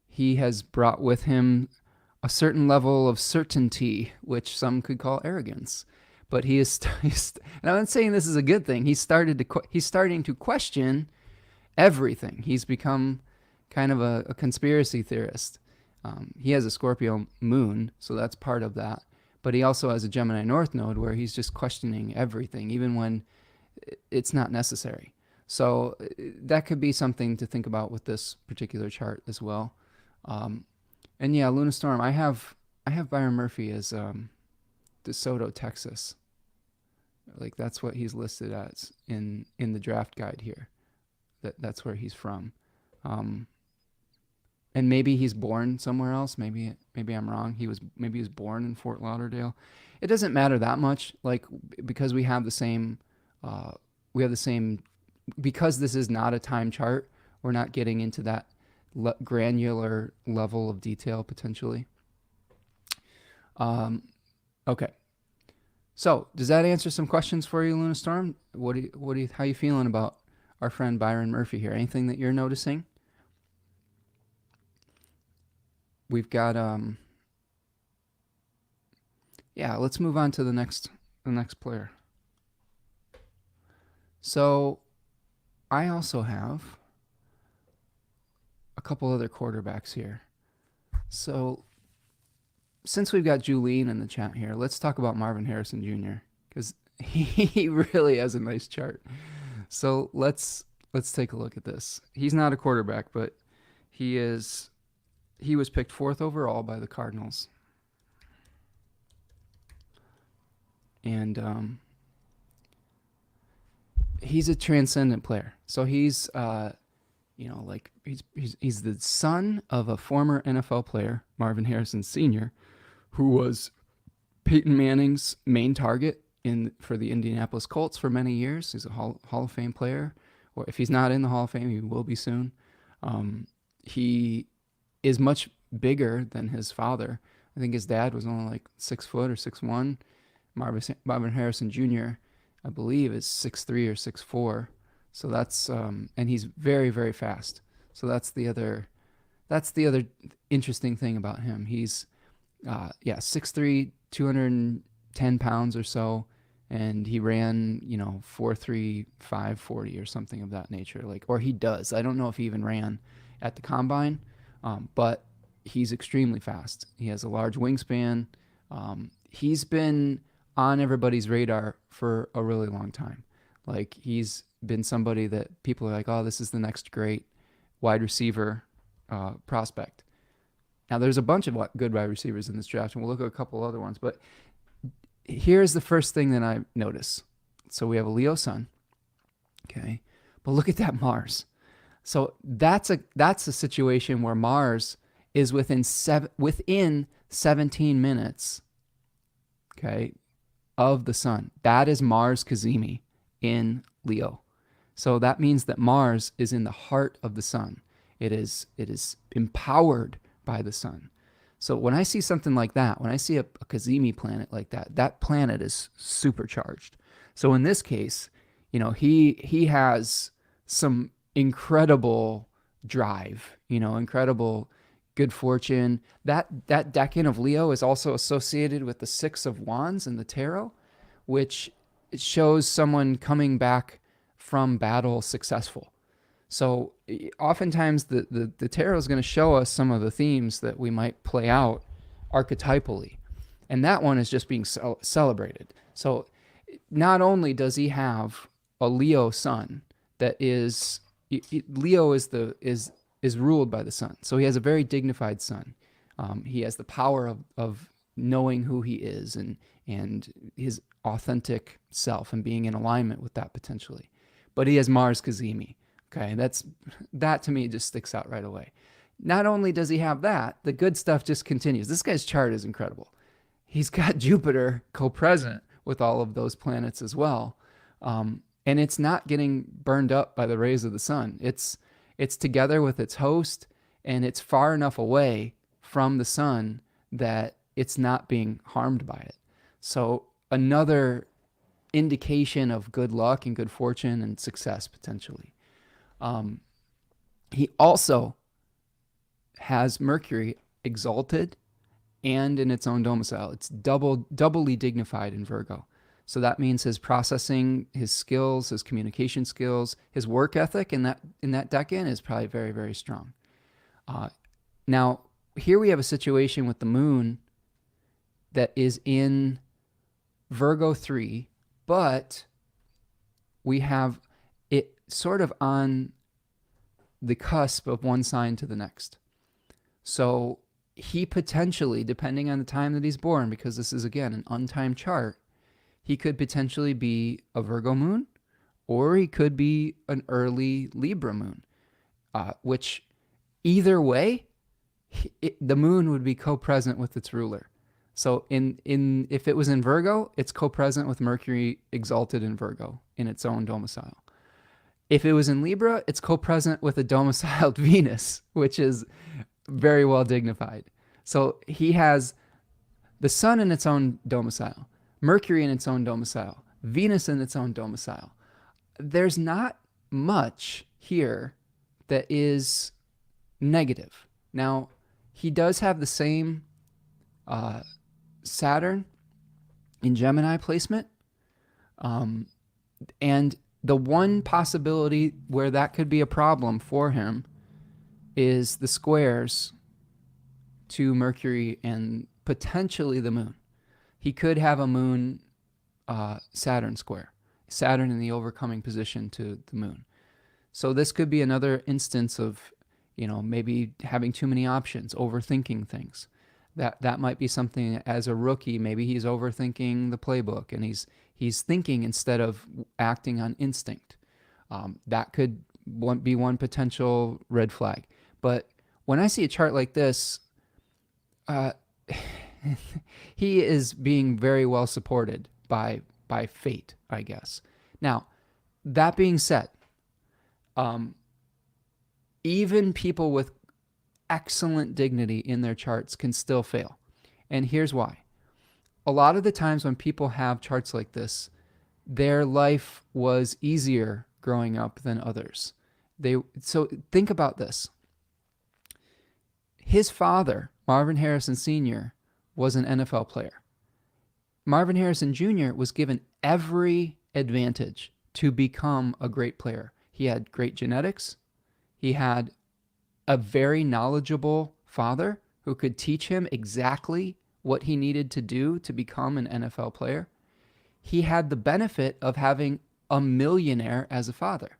he has brought with him a certain level of certainty, which some could call arrogance. But he is, and I'm not saying this is a good thing. He's starting to question everything. He's become kind of a conspiracy theorist. He has a Scorpio moon, so that's part of that. But he also has a Gemini North node where he's just questioning everything, even when it's not necessary. So that could be something to think about with this particular chart as well. And yeah, Luna Storm, I have Byron Murphy as DeSoto, Texas. Like that's what he's listed as in the draft guide here. That's where he's from. And maybe he's born somewhere else. Maybe I'm wrong. Maybe he was born in Fort Lauderdale. It doesn't matter that much, like because we have the same because this is not a time chart. We're not getting into that granular level of detail potentially. Okay. So does that answer some questions for you, Luna Storm? How you feeling about our friend Byron Murphy here? Anything that you're noticing? We've got let's move on to the next player. So I also have a couple other quarterbacks here. So since we've got Julene in the chat here, let's talk about Marvin Harrison Jr. because he really has a nice chart. So let's take a look at this. He's not a quarterback, but he was picked 4th overall by the Cardinals. And he's a transcendent player. So he's he's the son of a former NFL player, Marvin Harrison Sr., who was Peyton Manning's main target for the Indianapolis Colts for many years. He's a Hall of Fame player, or if he's not in the Hall of Fame, he will be soon. He is much bigger than his father. I think his dad was only like 6 foot or 6'1". Marvin Harrison Jr., I believe, is 6'3" or 6'4". So that's and he's very, very fast. So that's the other interesting thing about him. He's 6'3", 210 pounds or so, and he ran 4.3, 5.40 or something of that nature. Or he does. I don't know if he even ran at the combine, but he's extremely fast. He has a large wingspan. He's been on everybody's radar for a really long time. Like he's been somebody that people are like, oh, this is the next great wide receiver prospect. Now there's a bunch of good wide receivers in this draft, and we'll look at a couple other ones. But here's the first thing that I notice. So we have a Leo sun, okay, but look at that Mars. So that's a situation where Mars is within 17 minutes, okay, of the sun. That is Mars Cazimi in Leo. So that means that Mars is in the heart of the sun. It is empowered by the sun. So when I see something like that, when I see a Cazimi planet like that, that planet is supercharged. So in this case, he has some incredible drive, incredible good fortune. That decan of Leo is also associated with the 6 of Wands in the tarot, which shows someone coming back from battle successful. So oftentimes the tarot is going to show us some of the themes that we might play out archetypally. And that one is just being celebrated. So not only does he have a Leo sun that is Leo is ruled by the sun, so he has a very dignified sun. He has the power of knowing who he is and his authentic self and being in alignment with that potentially. But he has Mars Kazemi. Okay, that to me just sticks out right away. Not only does he have that, the good stuff just continues. This guy's chart is incredible. He's got Jupiter co-present with all of those planets as well. And it's not getting burned up by the rays of the sun. It's together with its host, and it's far enough away from the sun that it's not being harmed by it. So another indication of good luck and good fortune and success potentially. He also has Mercury exalted and in its own domicile. It's doubly dignified in Virgo. So that means his processing, his skills, his communication skills, his work ethic in that decan is probably very, very strong. Now, here we have a situation with the moon that is in Virgo 3, but we have it sort of on the cusp of one sign to the next. So he potentially, depending on the time that he's born, because this is, again, an untimed chart, he could potentially be a Virgo moon, or he could be an early Libra moon, which either way, the moon would be co-present with its ruler. So if it was in Virgo, it's co-present with Mercury exalted in Virgo in its own domicile. If it was in Libra, it's co-present with a domiciled Venus, which is very well dignified. So he has the sun in its own domicile, Mercury in its own domicile, Venus in its own domicile. There's not much here that is negative. Now, he does have the same Saturn in Gemini placement. And the one possibility where that could be a problem for him is the squares to Mercury and potentially the moon. He could have a moon Saturn square, Saturn in the overcoming position to the moon. So this could be another instance of, maybe having too many options, overthinking things. That might be something as a rookie, maybe he's overthinking the playbook and he's thinking instead of acting on instinct. That could be one potential red flag. But when I see a chart like this, he is being very well supported by fate, I guess. Now, that being said, even people with excellent dignity in their charts can still fail. And here's why. A lot of the times when people have charts like this, their life was easier growing up than others. So think about this. His father, Marvin Harrison Sr., was an NFL player. Marvin Harrison Jr. was given every advantage to become a great player. He had great genetics. He had a very knowledgeable father who could teach him exactly what he needed to do to become an NFL player. He had the benefit of having a millionaire as a father.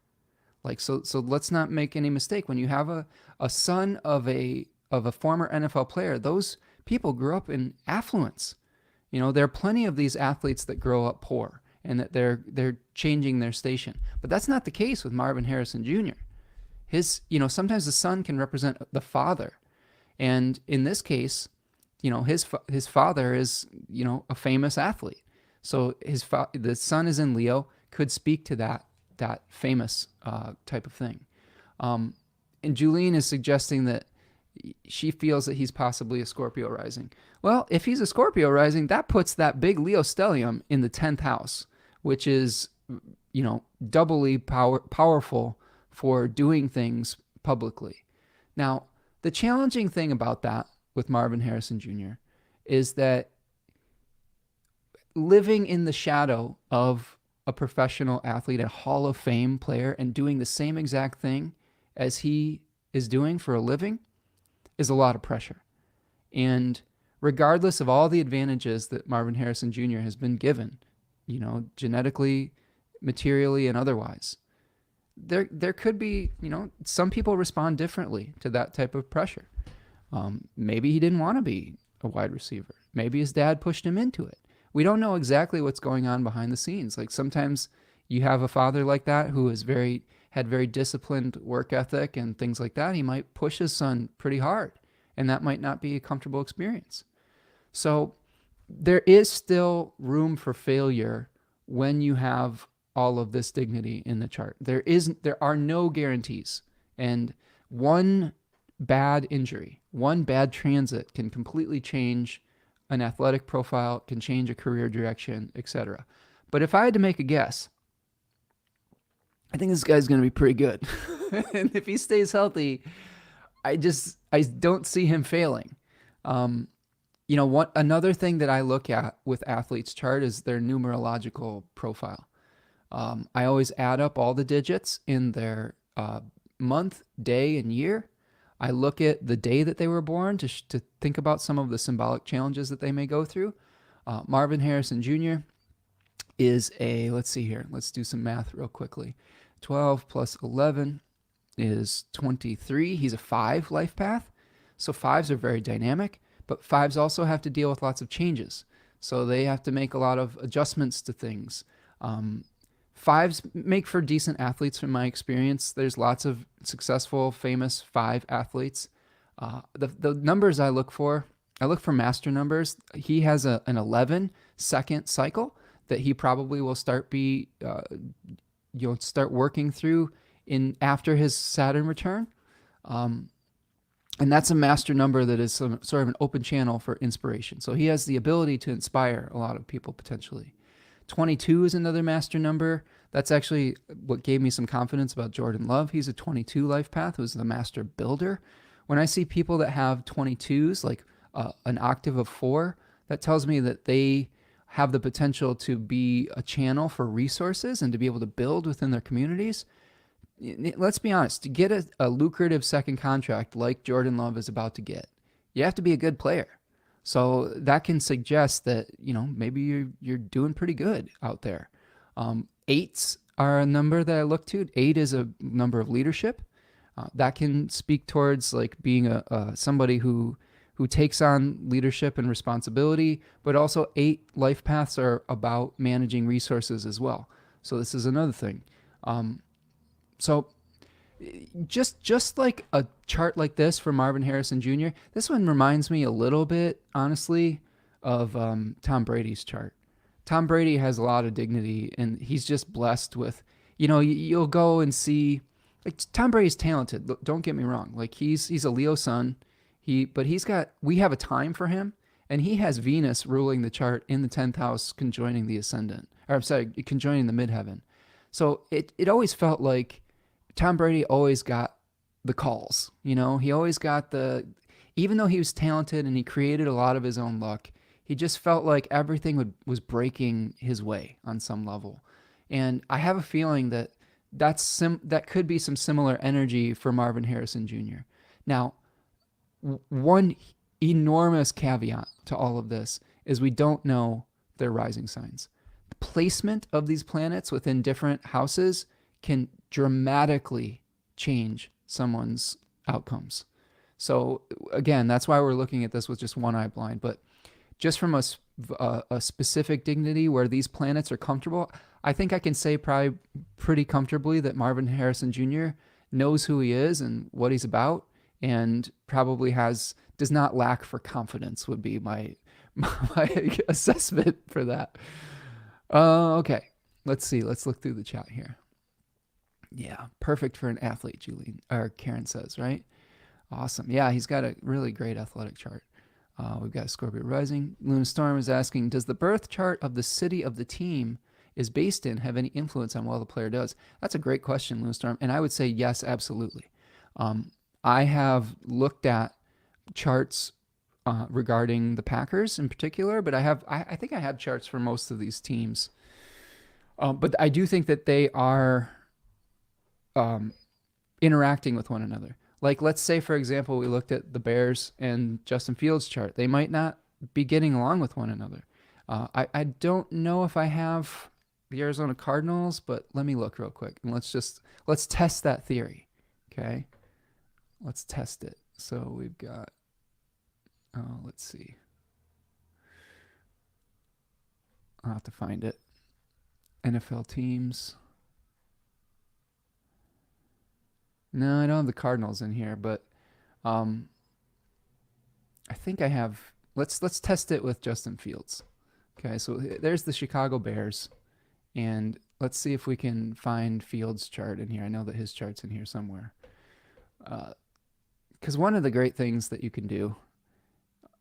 So let's not make any mistake. When you have a son of a former NFL player, those people grew up in affluence. There are plenty of these athletes that grow up poor and that they're changing their station. But that's not the case with Marvin Harrison Jr. Sometimes the son can represent the father. And in this case, his father is, a famous athlete. So the son is in Leo, could speak to that famous type of thing. And Julene is suggesting that she feels that he's possibly a Scorpio rising. Well, if he's a Scorpio rising, that puts that big Leo stellium in the 10th house, which is, doubly powerful for doing things publicly. Now, the challenging thing about that with Marvin Harrison Jr. is that living in the shadow of a professional athlete, a Hall of Fame player, and doing the same exact thing as he is doing for a living is a lot of pressure. And regardless of all the advantages that Marvin Harrison Jr. has been given, genetically, materially, and otherwise. There could be, some people respond differently to that type of pressure. Maybe he didn't want to be a wide receiver. Maybe his dad pushed him into it. We don't know exactly what's going on behind the scenes. Like sometimes you have a father like that who had very disciplined work ethic and things like that. He might push his son pretty hard, and that might not be a comfortable experience. So there is still room for failure when you have all of this dignity in the chart. There are no guarantees. And one bad injury, one bad transit can completely change an athletic profile, can change a career direction, etc. But if I had to make a guess, I think this guy's going to be pretty good. And if he stays healthy, I don't see him failing. Another thing that I look at with athletes' chart is their numerological profile. I always add up all the digits in their month, day, and year. I look at the day that they were born to think about some of the symbolic challenges that they may go through. Marvin Harrison Jr. is let's see here. Let's do some math real quickly. 12 plus 11 is 23. He's a 5 life path. So 5s are very dynamic, but 5s also have to deal with lots of changes. So they have to make a lot of adjustments to things. 5s make for decent athletes from my experience. There's lots of successful, famous 5 athletes. The numbers I look for master numbers. He has an 11 second cycle that he probably will start working through after his Saturn return. And that's a master number that is sort of an open channel for inspiration. So he has the ability to inspire a lot of people potentially. 22 is another master number. That's actually what gave me some confidence about Jordan Love. He's a 22 life path, who's the master builder. When I see people that have 22s, like an octave of 4, that tells me that they have the potential to be a channel for resources and to be able to build within their communities. Let's be honest, to get a lucrative second contract like Jordan Love is about to get, you have to be a good player. So that can suggest that, maybe you're doing pretty good out there. 8s are a number that I look to. 8 is a number of leadership. That can speak towards like being somebody who takes on leadership and responsibility, but also 8 life paths are about managing resources as well. So this is another thing. So just like a chart like this for Marvin Harrison Jr., this one reminds me a little bit, honestly, of Tom Brady's chart. Tom Brady has a lot of dignity, and he's just blessed with, you'll go and see, like Tom Brady's talented. Don't get me wrong. Like he's a Leo sun. We have a time for him, and he has Venus ruling the chart in the 10th house, conjoining the ascendant, conjoining the midheaven. So it always felt like Tom Brady always got the calls. He always got even though he was talented and he created a lot of his own luck, he just felt like everything was breaking his way on some level. And I have a feeling that that could be some similar energy for Marvin Harrison Jr. Now, one enormous caveat to all of this is we don't know their rising signs. The placement of these planets within different houses can dramatically change someone's outcomes. So again, that's why we're looking at this with just one eye blind. But just from a specific dignity where these planets are comfortable, I think I can say probably pretty comfortably that Marvin Harrison Jr. knows who he is and what he's about, and probably does not lack for confidence would be my assessment for that. Okay, let's see. Let's look through the chat here. Yeah, perfect for an athlete, Julie, or Karen says, right? Awesome. Yeah, he's got a really great athletic chart. We've got Scorpio rising. Luna Storm is asking, does the birth chart of the city of the team is based in have any influence on what the player does? That's a great question, Luna Storm, and I would say yes, absolutely. I have looked at charts regarding the Packers in particular, but I think I have charts for most of these teams. But I do think that they are interacting with one another. Like, let's say, for example, we looked at the Bears and Justin Fields' chart. They might not be getting along with one another. I don't know if I have the Arizona Cardinals, but let me look real quick and let's test that theory. Okay, let's test it. So we've got let's see. I'll have to find it. NFL teams. No, I don't have the Cardinals in here, but um, I think I have. Let's test it with Justin Fields. Okay, so there's the Chicago Bears, and let's see if we can find Fields' chart in here. I know that his chart's in here somewhere. Because one of the great things that you can do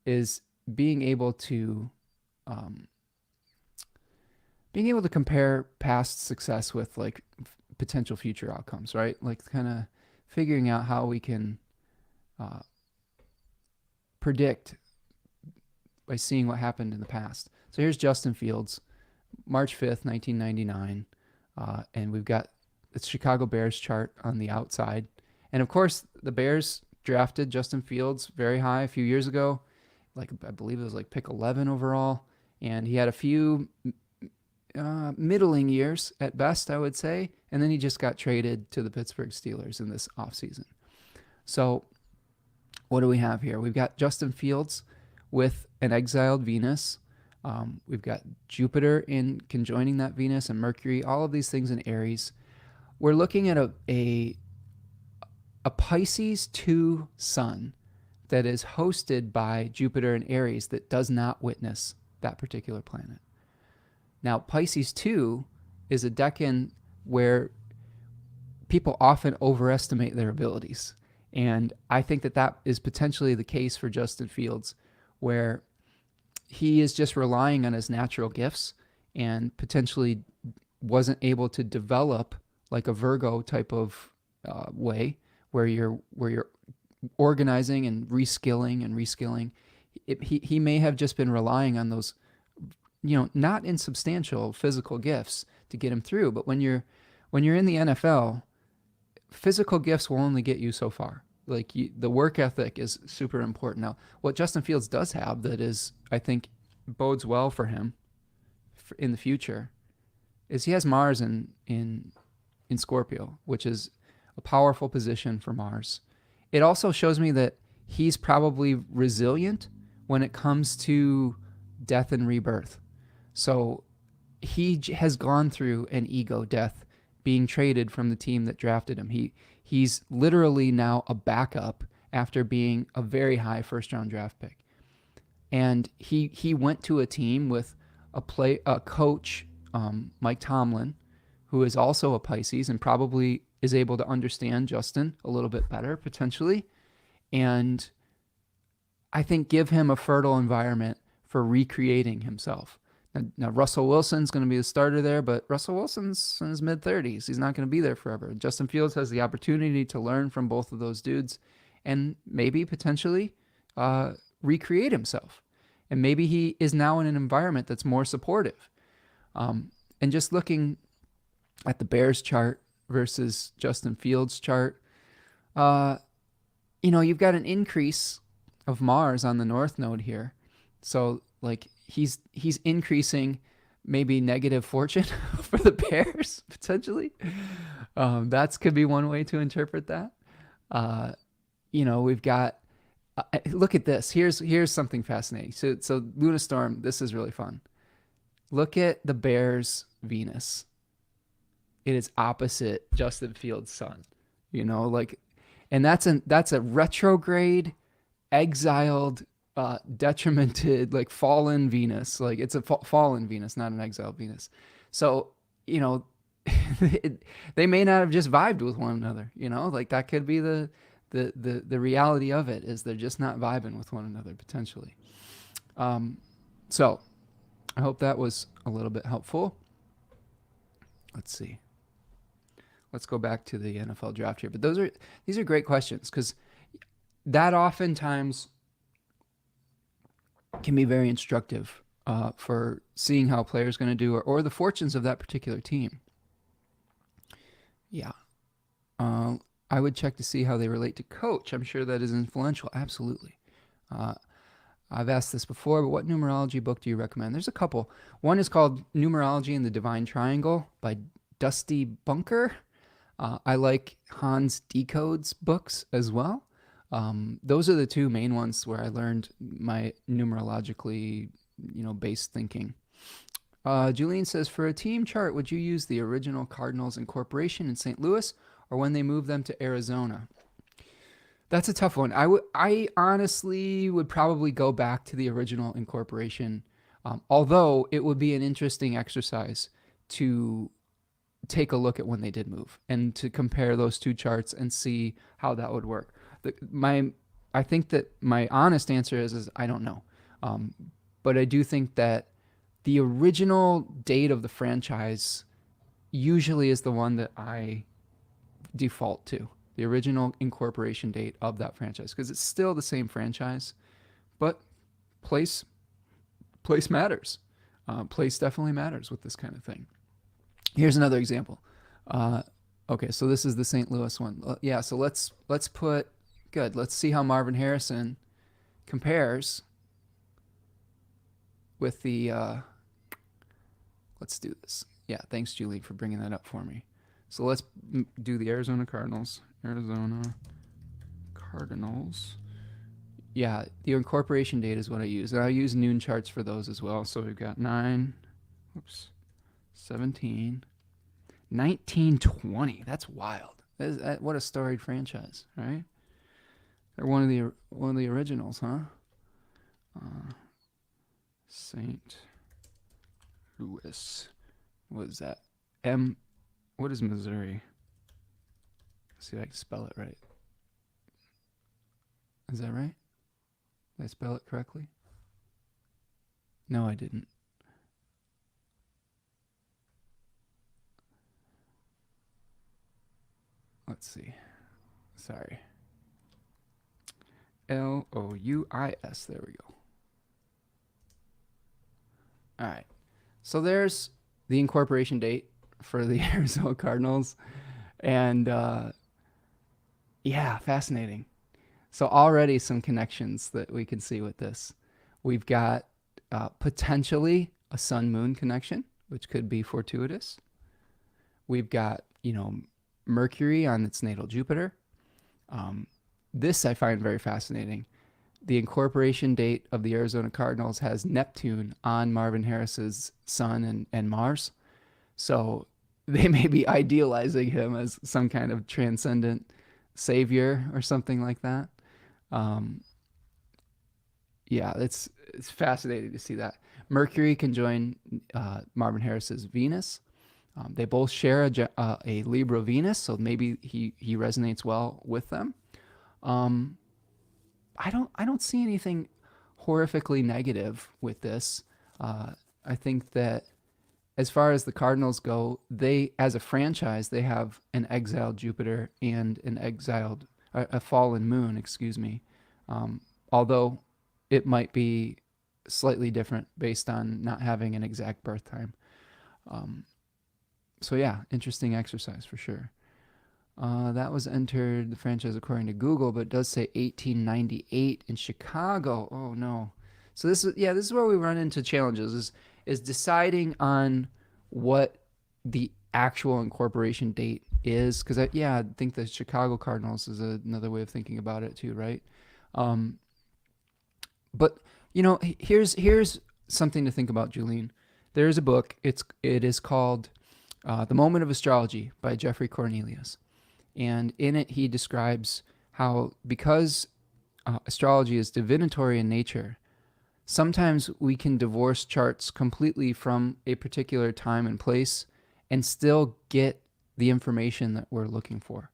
is being able to um, compare past success with like potential future outcomes, right? Like kind of figuring out how we can uh, predict by seeing what happened in the past. So here's Justin Fields, March 5th, 1999. And we've got the Chicago Bears chart on the outside. And of course, the Bears drafted Justin Fields very high a few years ago. Like, I believe it was like pick 11 overall. And he had a few middling years at best, I would say. And then he just got traded to the Pittsburgh Steelers in this offseason. So what do we have here? We've got Justin Fields with an exiled Venus. We've got Jupiter in conjoining that Venus and Mercury, all of these things in Aries. We're looking at a Pisces 2 sun that is hosted by Jupiter in Aries that does not witness that particular planet. Now, Pisces 2 is a decan where people often overestimate their abilities. And I think that that is potentially the case for Justin Fields, where he is just relying on his natural gifts and potentially wasn't able to develop like a Virgo type of way where you're organizing and reskilling. He may have just been relying on those, not insubstantial physical gifts to get him through. But when you're in the NFL, physical gifts will only get you so far. Like the work ethic is super important. Now, what Justin Fields does have that is, I think, bodes well for him in the future is he has Mars in Scorpio, which is a powerful position for Mars. It also shows me that he's probably resilient when it comes to death and rebirth. So he has gone through an ego death being traded from the team that drafted him. He's literally now a backup after being a very high first-round draft pick. And he went to a team with a coach, Mike Tomlin, who is also a Pisces and probably is able to understand Justin a little bit better, potentially. And I think give him a fertile environment for recreating himself. Now Russell Wilson's going to be the starter there, but Russell Wilson's in his mid-30s. He's not going to be there forever. Justin Fields has the opportunity to learn from both of those dudes and maybe potentially recreate himself. And maybe he is now in an environment that's more supportive. And just looking at the Bears chart versus Justin Fields chart, you've got an increase of Mars on the North Node here. So like he's increasing maybe negative fortune for the Bears potentially. That could be one way to interpret that. We've got look at this. Here's something fascinating. So Luna Storm, this is really fun. Look at the Bears Venus. It is opposite Justin Fields' sun. And that's a retrograde, exiled, detrimented, like fallen Venus. Like it's a fallen Venus, not an exiled Venus. So they may not have just vibed with one another. Like that could be the reality of it, is they're just not vibing with one another potentially. So I hope that was a little bit helpful. Let's see. Let's go back to the NFL draft here. But these are great questions, because that oftentimes can be very instructive for seeing how a player is going to do, or the fortunes of that particular team. Yeah. I would check to see how they relate to coach. I'm sure that is influential. Absolutely. I've asked this before, but what numerology book do you recommend? There's a couple. One is called Numerology and the Divine Triangle by Dusty Bunker. I like Hans Decode's books as well. Those are the two main ones where I learned my numerologically, based thinking. Julian says, for a team chart, would you use the original Cardinals Incorporation in St. Louis or when they moved them to Arizona? That's a tough one. I honestly would probably go back to the original incorporation, although it would be an interesting exercise to take a look at when they did move and to compare those two charts and see how that would work. I think that my honest answer is I don't know, but I do think that the original date of the franchise usually is the one that I default to. The original incorporation date of that franchise, because it's still the same franchise, but place matters. Place definitely matters with this kind of thing. Here's another example. Okay, so this is the St. Louis one. Yeah, so let's put good. Let's see how Marvin Harrison compares with the. Let's do this. Yeah, thanks, Julie, for bringing that up for me. So let's do the Arizona Cardinals. Arizona Cardinals. Yeah, the incorporation date is what I use. And I use noon charts for those as well. So we've got 17, 1920. That's wild. What a storied franchise, right? They're one of the originals, huh? St. Louis. What is that? What is Missouri? Let's see if I can spell it right. Is that right? Did I spell it correctly? No, I didn't. Let's see. Sorry. Louis. There we go. All right. So there's the incorporation date for the Arizona Cardinals. And yeah, fascinating. So already some connections that we can see with this. We've got potentially a sun-moon connection, which could be fortuitous. We've got, Mercury on its natal Jupiter. This I find very fascinating. The incorporation date of the Arizona Cardinals has Neptune on Marvin Harris's Sun and Mars. So they may be idealizing him as some kind of transcendent savior or something like that. Yeah, it's fascinating to see that. Mercury can join Marvin Harris's Venus. They both share a Libra Venus, so maybe he resonates well with them. I don't see anything horrifically negative with this. I think that as far as the Cardinals go, they, as a franchise, they have an exiled Jupiter and a fallen moon, excuse me. Although it might be slightly different based on not having an exact birth time. So yeah, interesting exercise for sure. That was entered the franchise according to Google, but it does say 1898 in Chicago. Oh no. So this is where we run into challenges is deciding on what the actual incorporation date is, because I think the Chicago Cardinals is another way of thinking about it too, right? But here's something to think about, Julian. There is a book. It is called The Moment of Astrology by Jeffrey Cornelius. And in it, he describes how, because astrology is divinatory in nature, sometimes we can divorce charts completely from a particular time and place and still get the information that we're looking for.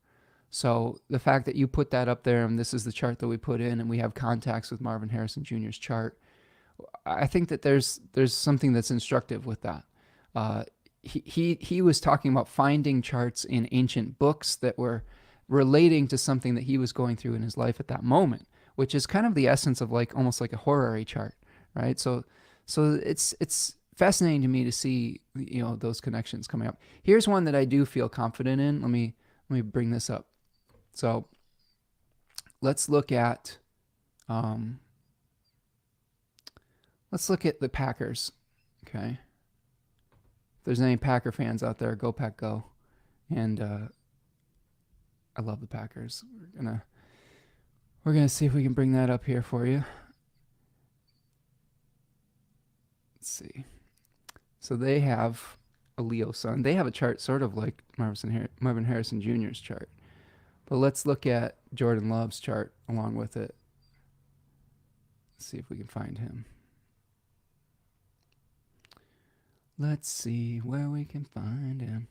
So the fact that you put that up there, and this is the chart that we put in, and we have contacts with Marvin Harrison Jr.'s chart, I think that there's something that's instructive with that. He was talking about finding charts in ancient books that were relating to something that he was going through in his life at that moment, which is kind of the essence of almost like a horary chart, right? So it's fascinating to me to see those connections coming up. Here's one that I do feel confident in. Let me bring this up. So let's look at Let's look at the Packers. Okay. If there's any Packer fans out there, go Pack go. And I love the Packers. We're gonna see if we can bring that up here for you. Let's see. So they have a Leo sun. They have a chart sort of like Marvin Harrison Jr.'s chart. But let's look at Jordan Love's chart along with it. Let's see if we can find him. Let's see where we can find him.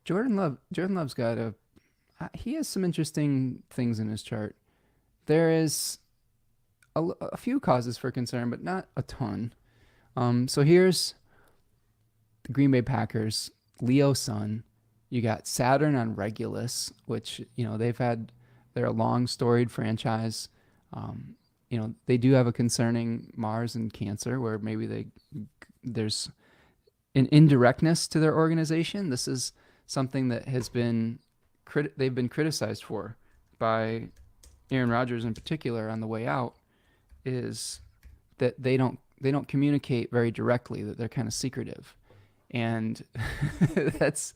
Jordan Love's got he has some interesting things in his chart. There is a few causes for concern, but not a ton. So here's the Green Bay Packers, Leo sun. You got Saturn on Regulus, which, they're a long storied franchise. They do have a concerning Mars and Cancer where maybe there's an indirectness to their organization. This is something that has been they've been criticized for by Aaron Rodgers in particular on the way out, is that they don't communicate very directly, that they're kind of secretive. And that's,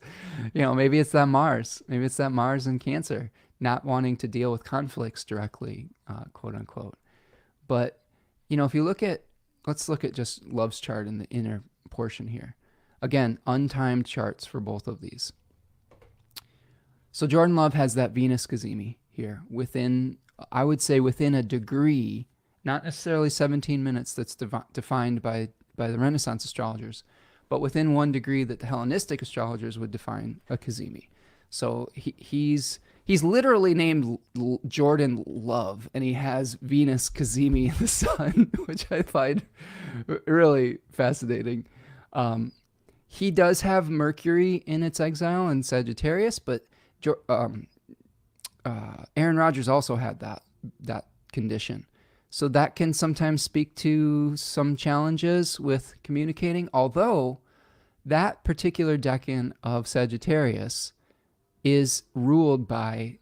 maybe it's that Mars and Cancer not wanting to deal with conflicts directly, quote unquote. But, if you let's look at just Love's chart in the inner portion here. Again, untimed charts for both of these. So Jordan Love has that Venus Cazimi here I would say within a degree, not necessarily 17 minutes that's defined by the Renaissance astrologers, but within 1 degree that the Hellenistic astrologers would define a Cazimi. So he's literally named Jordan Love, and he has Venus Cazimi in the sun, which I find really fascinating. He does have Mercury in its exile in Sagittarius, but Aaron Rodgers also had that condition. So that can sometimes speak to some challenges with communicating, although that particular decan of Sagittarius is ruled by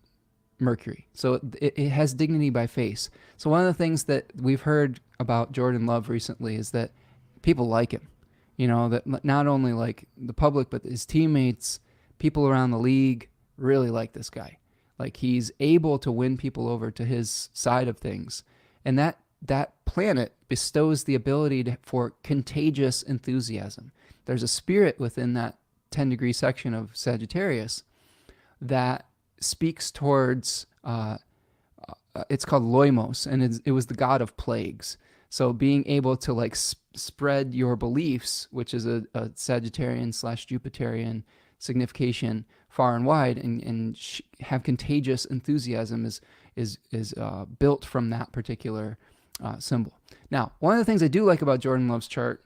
Mercury. So it has dignity by face. So one of the things that we've heard about Jordan Love recently is that people like him. That not only like the public, but his teammates, people around the league really like this guy. Like, he's able to win people over to his side of things. And that planet bestows the ability for contagious enthusiasm. There's a spirit within that 10-degree section of Sagittarius that speaks towards, it's called Loimos, and it was the god of plagues. So being able to spread your beliefs, which is a Sagittarian/Jupiterian signification, far and wide, and have contagious enthusiasm is built from that particular symbol. Now, one of the things I do like about Jordan Love's chart,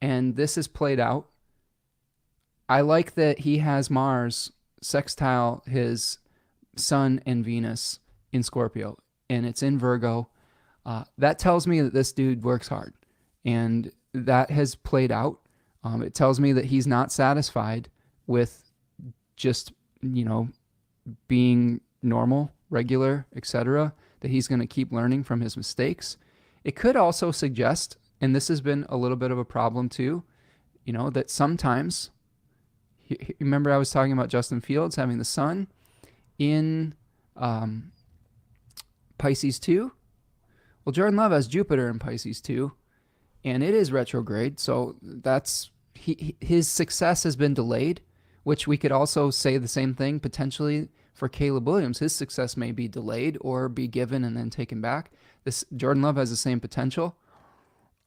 and this is played out, I like that he has Mars sextile his Sun and Venus in Scorpio, and it's in Virgo. That tells me that this dude works hard, and that has played out. It tells me that he's not satisfied with just, being normal, regular, etc., that he's going to keep learning from his mistakes. It could also suggest, and this has been a little bit of a problem too, that sometimes, remember I was talking about Justin Fields having the sun in Pisces 2? Well, Jordan Love has Jupiter in Pisces 2, and it is retrograde, so his success has been delayed, which we could also say the same thing potentially for Caleb Williams. His success may be delayed or be given and then taken back. Jordan Love has the same potential.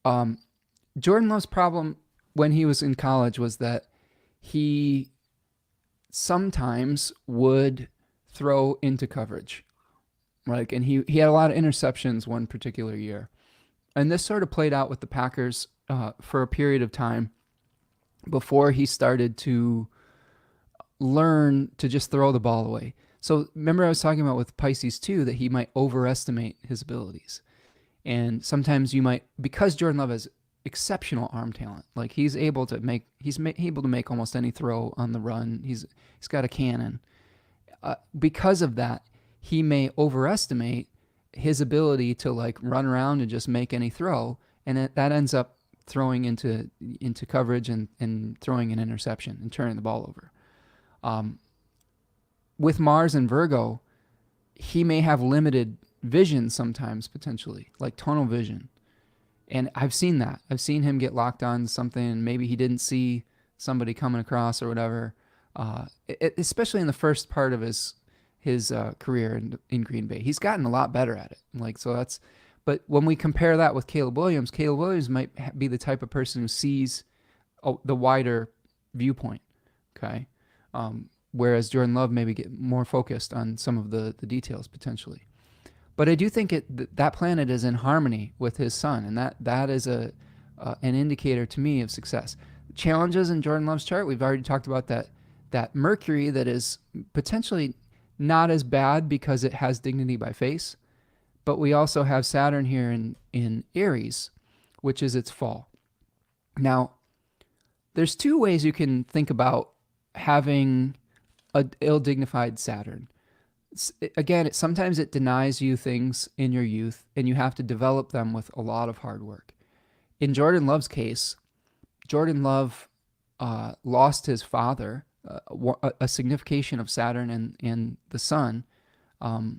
Jordan Love's problem when he was in college was that he sometimes would throw into coverage. And he had a lot of interceptions one particular year. And this sort of played out with the Packers for a period of time before he started to learn to just throw the ball away. So remember I was talking about with Pisces 2 that he might overestimate his abilities. And sometimes you might, because Jordan Love has exceptional arm talent, he's able to make almost any throw on the run. He's got a cannon. Because of that, he may overestimate his ability to like run around and just make any throw, and that ends up throwing into coverage and throwing an interception and turning the ball over. Um, with Mars and Virgo, he may have limited vision sometimes, potentially, like tunnel vision. And I've seen that. I've seen him get locked on something, and maybe he didn't see somebody coming across or whatever. Especially in the first part of his career in Green Bay, he's gotten a lot better at it. Like so, that's. But when we compare that with Caleb Williams might be the type of person who sees the wider viewpoint. Okay, whereas Jordan Love maybe get more focused on some of the details potentially. But I do think that planet is in harmony with his sun, and that is an indicator to me of success. Challenges in Jordan Love's chart, we've already talked about that Mercury that is potentially not as bad because it has dignity by face, but we also have Saturn here in Aries, which is its fall. Now, there's two ways you can think about having an ill-dignified Saturn. Again, sometimes it denies you things in your youth, and you have to develop them with a lot of hard work. In Jordan Love's case, Jordan Love lost his father, a signification of Saturn and the Sun. I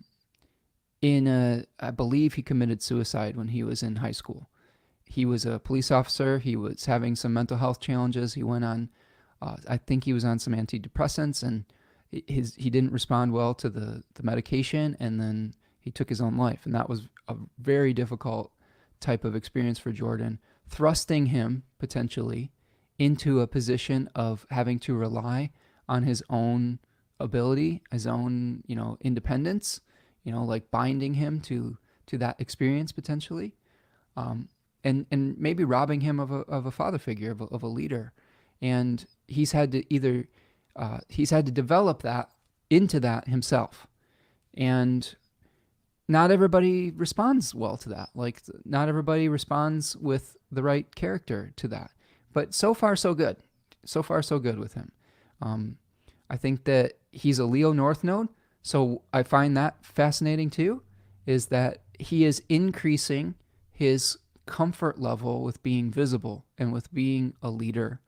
believe he committed suicide when he was in high school. He was a police officer. He was having some mental health challenges. He went on, I think he was on some antidepressants, and he didn't respond well to the medication, and then he took his own life. And that was a very difficult type of experience for Jordan, thrusting him potentially into a position of having to rely on his own ability, his own, independence, like binding him to that experience potentially, and maybe robbing him of a father figure, of a leader. And he's had to develop that into that himself. And not everybody responds well to that. Like, not everybody responds with the right character to that. But so far, so good. So far, so good with him. I think that he's a Leo North Node. So I find that fascinating too, is that he is increasing his comfort level with being visible and with being a leader.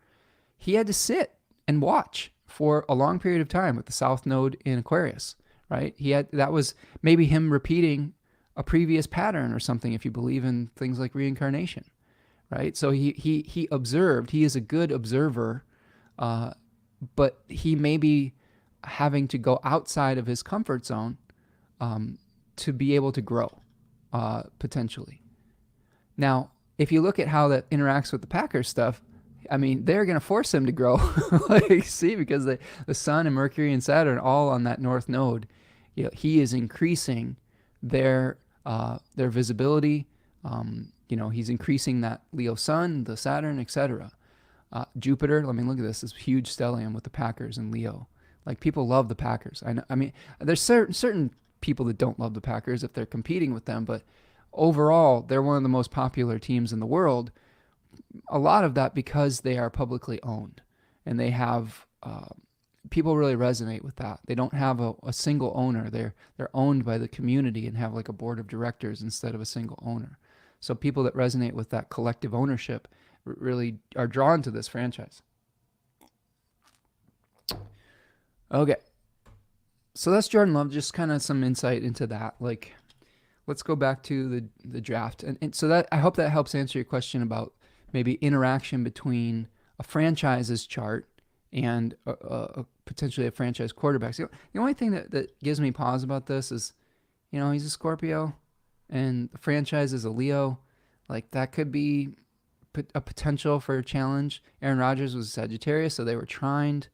He had to sit and watch for a long period of time with the South Node in Aquarius, right? That was maybe him repeating a previous pattern or something, if you believe in things like reincarnation, right? So he observed. He is a good observer, but he may be having to go outside of his comfort zone to be able to grow, potentially. Now, if you look at how that interacts with the Packers stuff, I mean, they're going to force him to grow, because the Sun and Mercury and Saturn all on that North Node, he is increasing their visibility. He's increasing that Leo Sun, the Saturn, etc. Jupiter, look at this huge stellium with the Packers and Leo. Like, people love the Packers. I mean, there's certain people that don't love the Packers if they're competing with them, but overall, they're one of the most popular teams in the world. A lot of that because they are publicly owned, and they have people really resonate with that. They don't have a single owner. They're owned by the community and have like a board of directors instead of a single owner. So people that resonate with that collective ownership really are drawn to this franchise. Okay, so that's Jordan Love. Just kind of some insight into that. Like, let's go back to the draft, and so that I hope that helps answer your question about maybe interaction between a franchise's chart and potentially a franchise quarterback. So the only thing that gives me pause about this is, he's a Scorpio, and the franchise is a Leo. Like, that could be a potential for a challenge. Aaron Rodgers was a Sagittarius, so they were trined.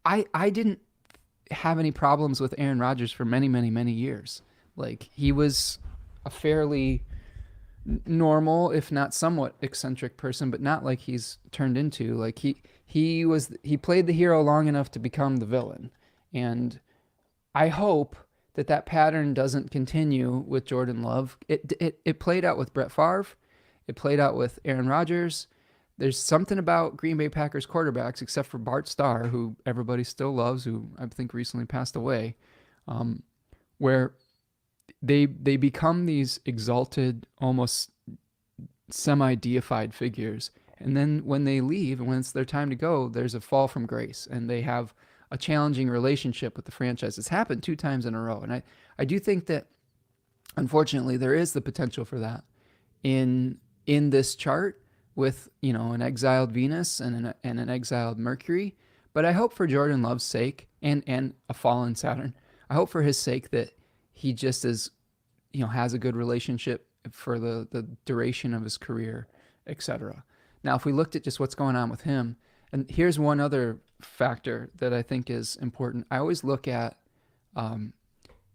I didn't have any problems with Aaron Rodgers for many, many, many years. Like, he was a fairly normal, if not somewhat eccentric person, but not like he's turned into. Like, he played the hero long enough to become the villain. And I hope that pattern doesn't continue with Jordan Love. It played out with Brett Favre. It played out with Aaron Rodgers. There's something about Green Bay Packers quarterbacks, except for Bart Starr, who everybody still loves, who I think recently passed away, where they become these exalted, almost semi-deified figures. And then when they leave and when it's their time to go, there's a fall from grace and they have a challenging relationship with the franchise. It's happened 2 times in a row. And I do think that unfortunately there is the potential for that in this chart with, an exiled Venus and an exiled Mercury. But I hope for Jordan Love's sake and a fallen Saturn, I hope for his sake that he just has a good relationship for the duration of his career, etc. Now, if we looked at just what's going on with him, and here's one other factor that I think is important. I always look at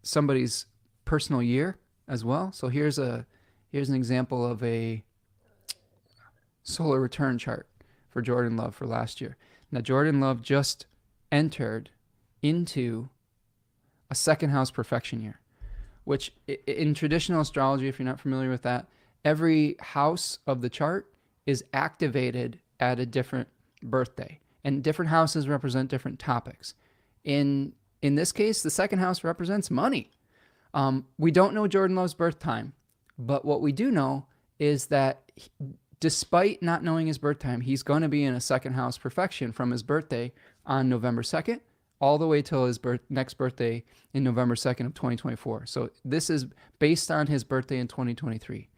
somebody's personal year as well. So here's an example of a solar return chart for Jordan Love for last year. Now, Jordan Love just entered into a second house perfection year, which in traditional astrology, if you're not familiar with that, every house of the chart is activated at a different birthday, and different houses represent different topics. In this case, the second house represents money. We don't know Jordan Love's birth time, but what we do know is that despite not knowing his birth time, he's going to be in a second house perfection from his birthday on November 2nd all the way till his next birthday in November 2nd of 2024. So this is based on his birthday in 2023.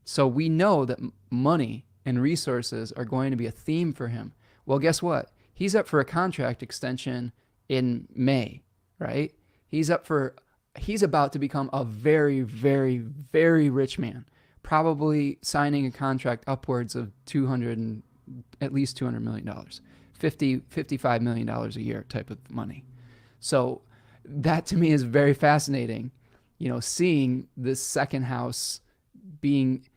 So we know that money and resources are going to be a theme for him. Well, guess what? He's up for a contract extension in May, right? He's about to become a very, very, very rich man, probably signing a contract upwards of at least $200 million, $55 million a year type of money. So that to me is very fascinating, seeing this second house being,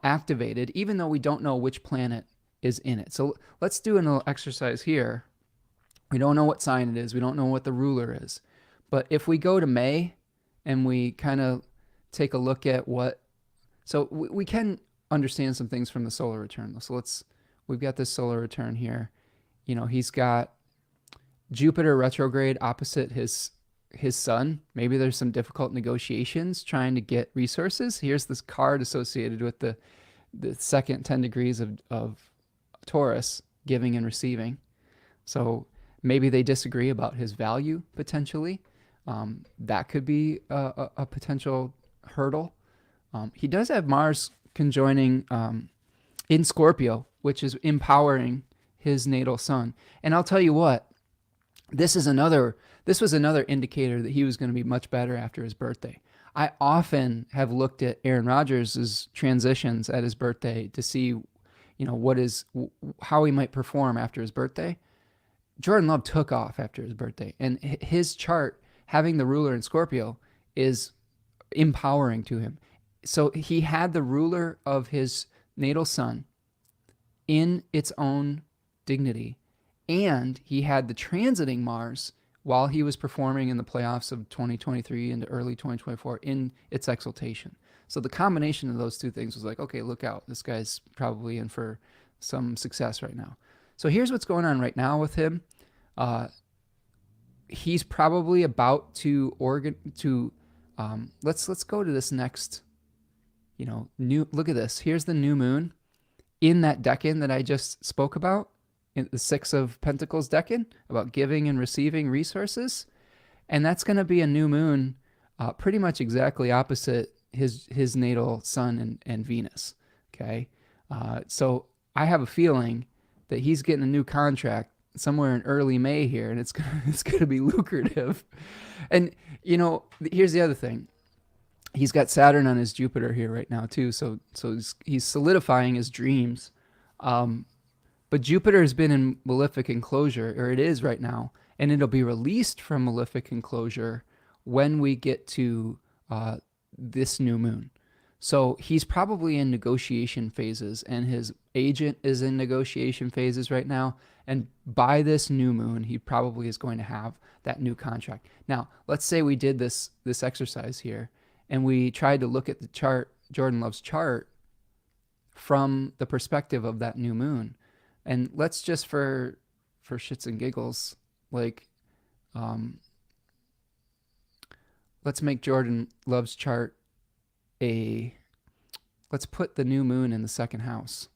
activated, even though we don't know which planet is in it. So let's do a little exercise here. We don't know what sign it is. We don't know what the ruler is. But if we go to May and we kind of take a look at so we can understand some things from the solar return. So we've got this solar return here. He's got Jupiter retrograde opposite his sun. Maybe there's some difficult negotiations trying to get resources. Here's this card associated with the second 10 degrees of Taurus, giving and receiving. So maybe they disagree about his value potentially. That could be a potential hurdle. He does have Mars conjoining in Scorpio, which is empowering his natal sun. And I'll tell you what, this was another indicator that he was going to be much better after his birthday. I often have looked at Aaron Rodgers' transitions at his birthday to see, how he might perform after his birthday. Jordan Love took off after his birthday, and his chart, having the ruler in Scorpio, is empowering to him. So he had the ruler of his natal sun in its own dignity, and he had the transiting Mars while he was performing in the playoffs of 2023 into early 2024 in its exaltation. So the combination of those two things was like, okay, look out. This guy's probably in for some success right now. So here's what's going on right now with him. He's probably about to let's go to this next, look at this. Here's the new moon in that decan that I just spoke about, in the Six of Pentacles decan, about giving and receiving resources. And that's going to be a new moon pretty much exactly opposite his natal sun and Venus. Okay. So I have a feeling that he's getting a new contract somewhere in early May here, and it's gonna be lucrative. And here's the other thing: he's got Saturn on his Jupiter here right now too, so he's solidifying his dreams. But Jupiter has been in malefic enclosure, or it is right now, and it'll be released from malefic enclosure when we get to this new moon. So he's probably in negotiation phases, and his agent is in negotiation phases right now. And by this new moon, he probably is going to have that new contract. Now, let's say we did this exercise here, and we tried to look at the chart, Jordan Love's chart, from the perspective of that new moon. And let's just for shits and giggles, let's make Jordan Love's chart a, let's put the new moon in the second house.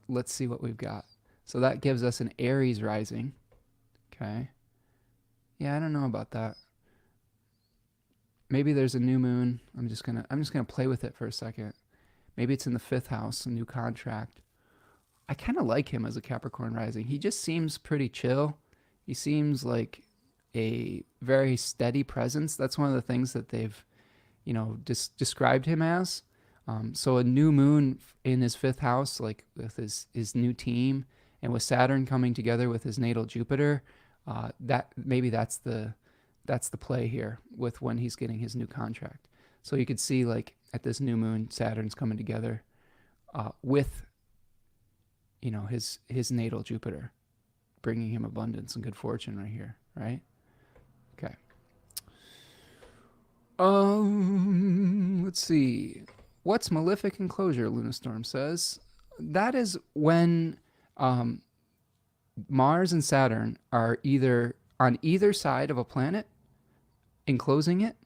Let's see what we've got. So that gives us an Aries rising. Okay. Yeah, I don't know about that. Maybe there's a new moon. I'm just gonna play with it for a second. Maybe it's in the fifth house, a new contract. I kind of like him as a Capricorn rising. He just seems pretty chill. He seems like a very steady presence. That's one of the things that they've, described him as. So a new moon in his fifth house, like with his new team, and with Saturn coming together with his natal Jupiter, that maybe that's the play here with when he's getting his new contract. So you could see like at this new moon, Saturn's coming together with his natal Jupiter, bringing him abundance and good fortune right here, right? Okay. Let's see. What's malefic enclosure? Lunastorm says that is when Mars and Saturn are either on either side of a planet, enclosing it,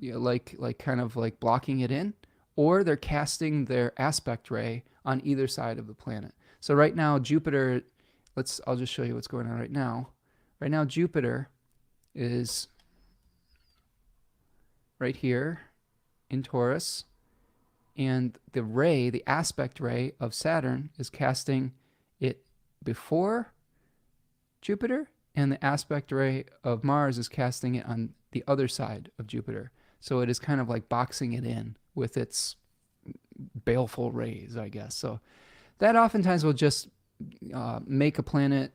like kind of like blocking it in, or they're casting their aspect ray on either side of the planet. So right now, Jupiter, I'll just show you what's going on right now. Right now, Jupiter is right here in Taurus, and the aspect ray of Saturn is casting it before Jupiter, and the aspect ray of Mars is casting it on the other side of Jupiter. So it is kind of like boxing it in with its baleful rays, I guess. So that oftentimes will just make a planet,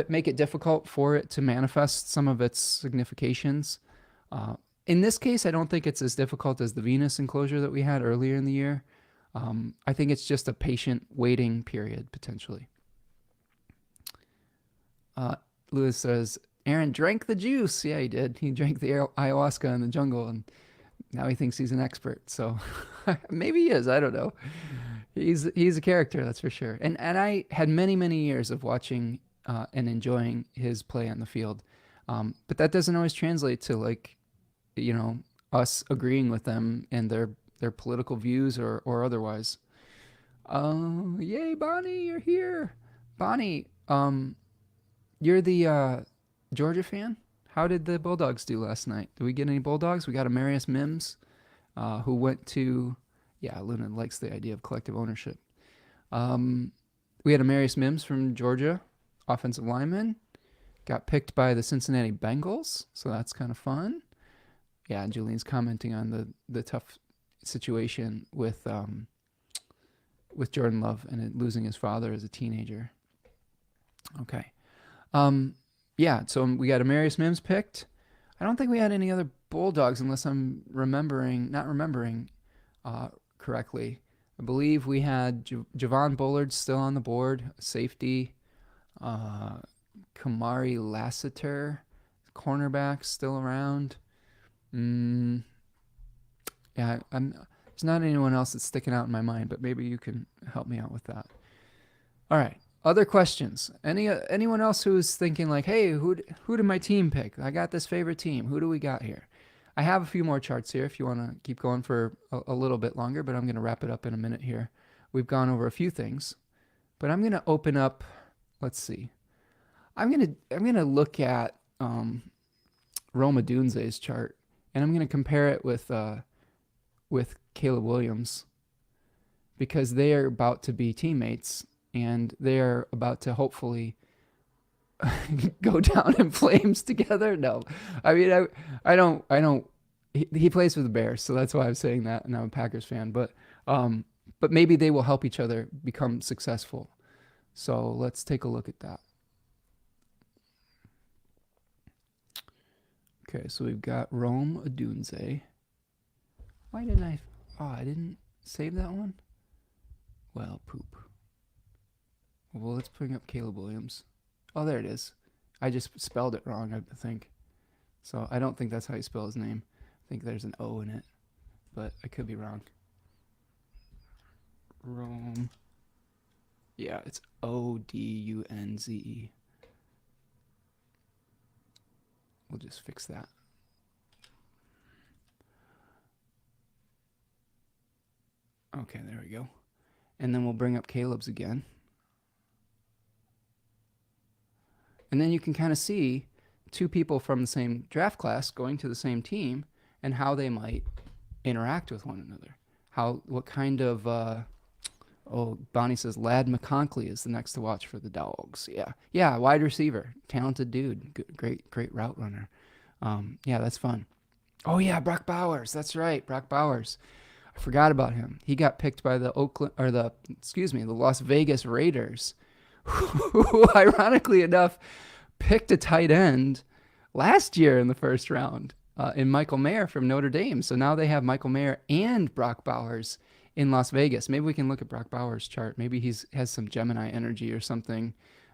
make it difficult for it to manifest some of its significations. In this case, I don't think it's as difficult as the Venus enclosure that we had earlier in the year. I think it's just a patient waiting period, potentially. Lewis says, Aaron drank the juice. Yeah, he did. He drank the ayahuasca in the jungle, and now he thinks he's an expert. So maybe he is. I don't know. He's a character, that's for sure. And I had many years of watching and enjoying his play on the field. But that doesn't always translate to us agreeing with them and their political views or otherwise. Yay, Bonnie, you're here. Bonnie, you're the Georgia fan? How did the Bulldogs do last night? Did we get any Bulldogs? We got Amarius Mims, who went to, Luna likes the idea of collective ownership. We had Amarius Mims from Georgia, offensive lineman, got picked by the Cincinnati Bengals, so that's kind of fun. Yeah, Julian's commenting on the tough situation with Jordan Love and losing his father as a teenager. Okay. So we got Amarius Mims picked. I don't think we had any other Bulldogs unless I'm not remembering correctly. I believe we had Javon Bullard still on the board, safety. Kamari Lassiter, cornerback, still around. There's not anyone else that's sticking out in my mind, but maybe you can help me out with that. All right. Other questions? Anyone else who's thinking like, hey, who did my team pick? I got this favorite team. Who do we got here? I have a few more charts here if you want to keep going for a little bit longer, but I'm going to wrap it up in a minute here. We've gone over a few things, but I'm going to open up. Let's see. I'm going to look at Roma Dunze's chart, and I'm going to compare it with Caleb Williams, because they are about to be teammates. And they're about to hopefully go down in flames together. No, I mean, I don't. He plays for the Bears, so that's why I'm saying that. And I'm a Packers fan, but maybe they will help each other become successful. So let's take a look at that. Okay, so we've got Rome Odunze. Why didn't I? Oh, I didn't save that one. Well, poop. Well, let's bring up Caleb Williams. Oh, there it is. I just spelled it wrong, I think. So I don't think that's how you spell his name. I think there's an O in it, but I could be wrong. Rome. Yeah, it's Odunze. We'll just fix that. Okay, there we go. And then we'll bring up Caleb's again. And then you can kind of see two people from the same draft class going to the same team and how they might interact with one another. What kind of, oh, Bonnie says Lad McConkley is the next to watch for the Dogs. Yeah. Yeah, wide receiver. Talented dude. Great route runner. Yeah, that's fun. Oh, yeah, Brock Bowers. That's right, Brock Bowers. I forgot about him. He got picked by the the Las Vegas Raiders, who ironically enough picked a tight end last year in the first round in Michael Mayer from Notre Dame. So now they have Michael Mayer and Brock Bowers in Las Vegas. Maybe we can look at Brock Bowers' chart. Maybe has some Gemini energy or something.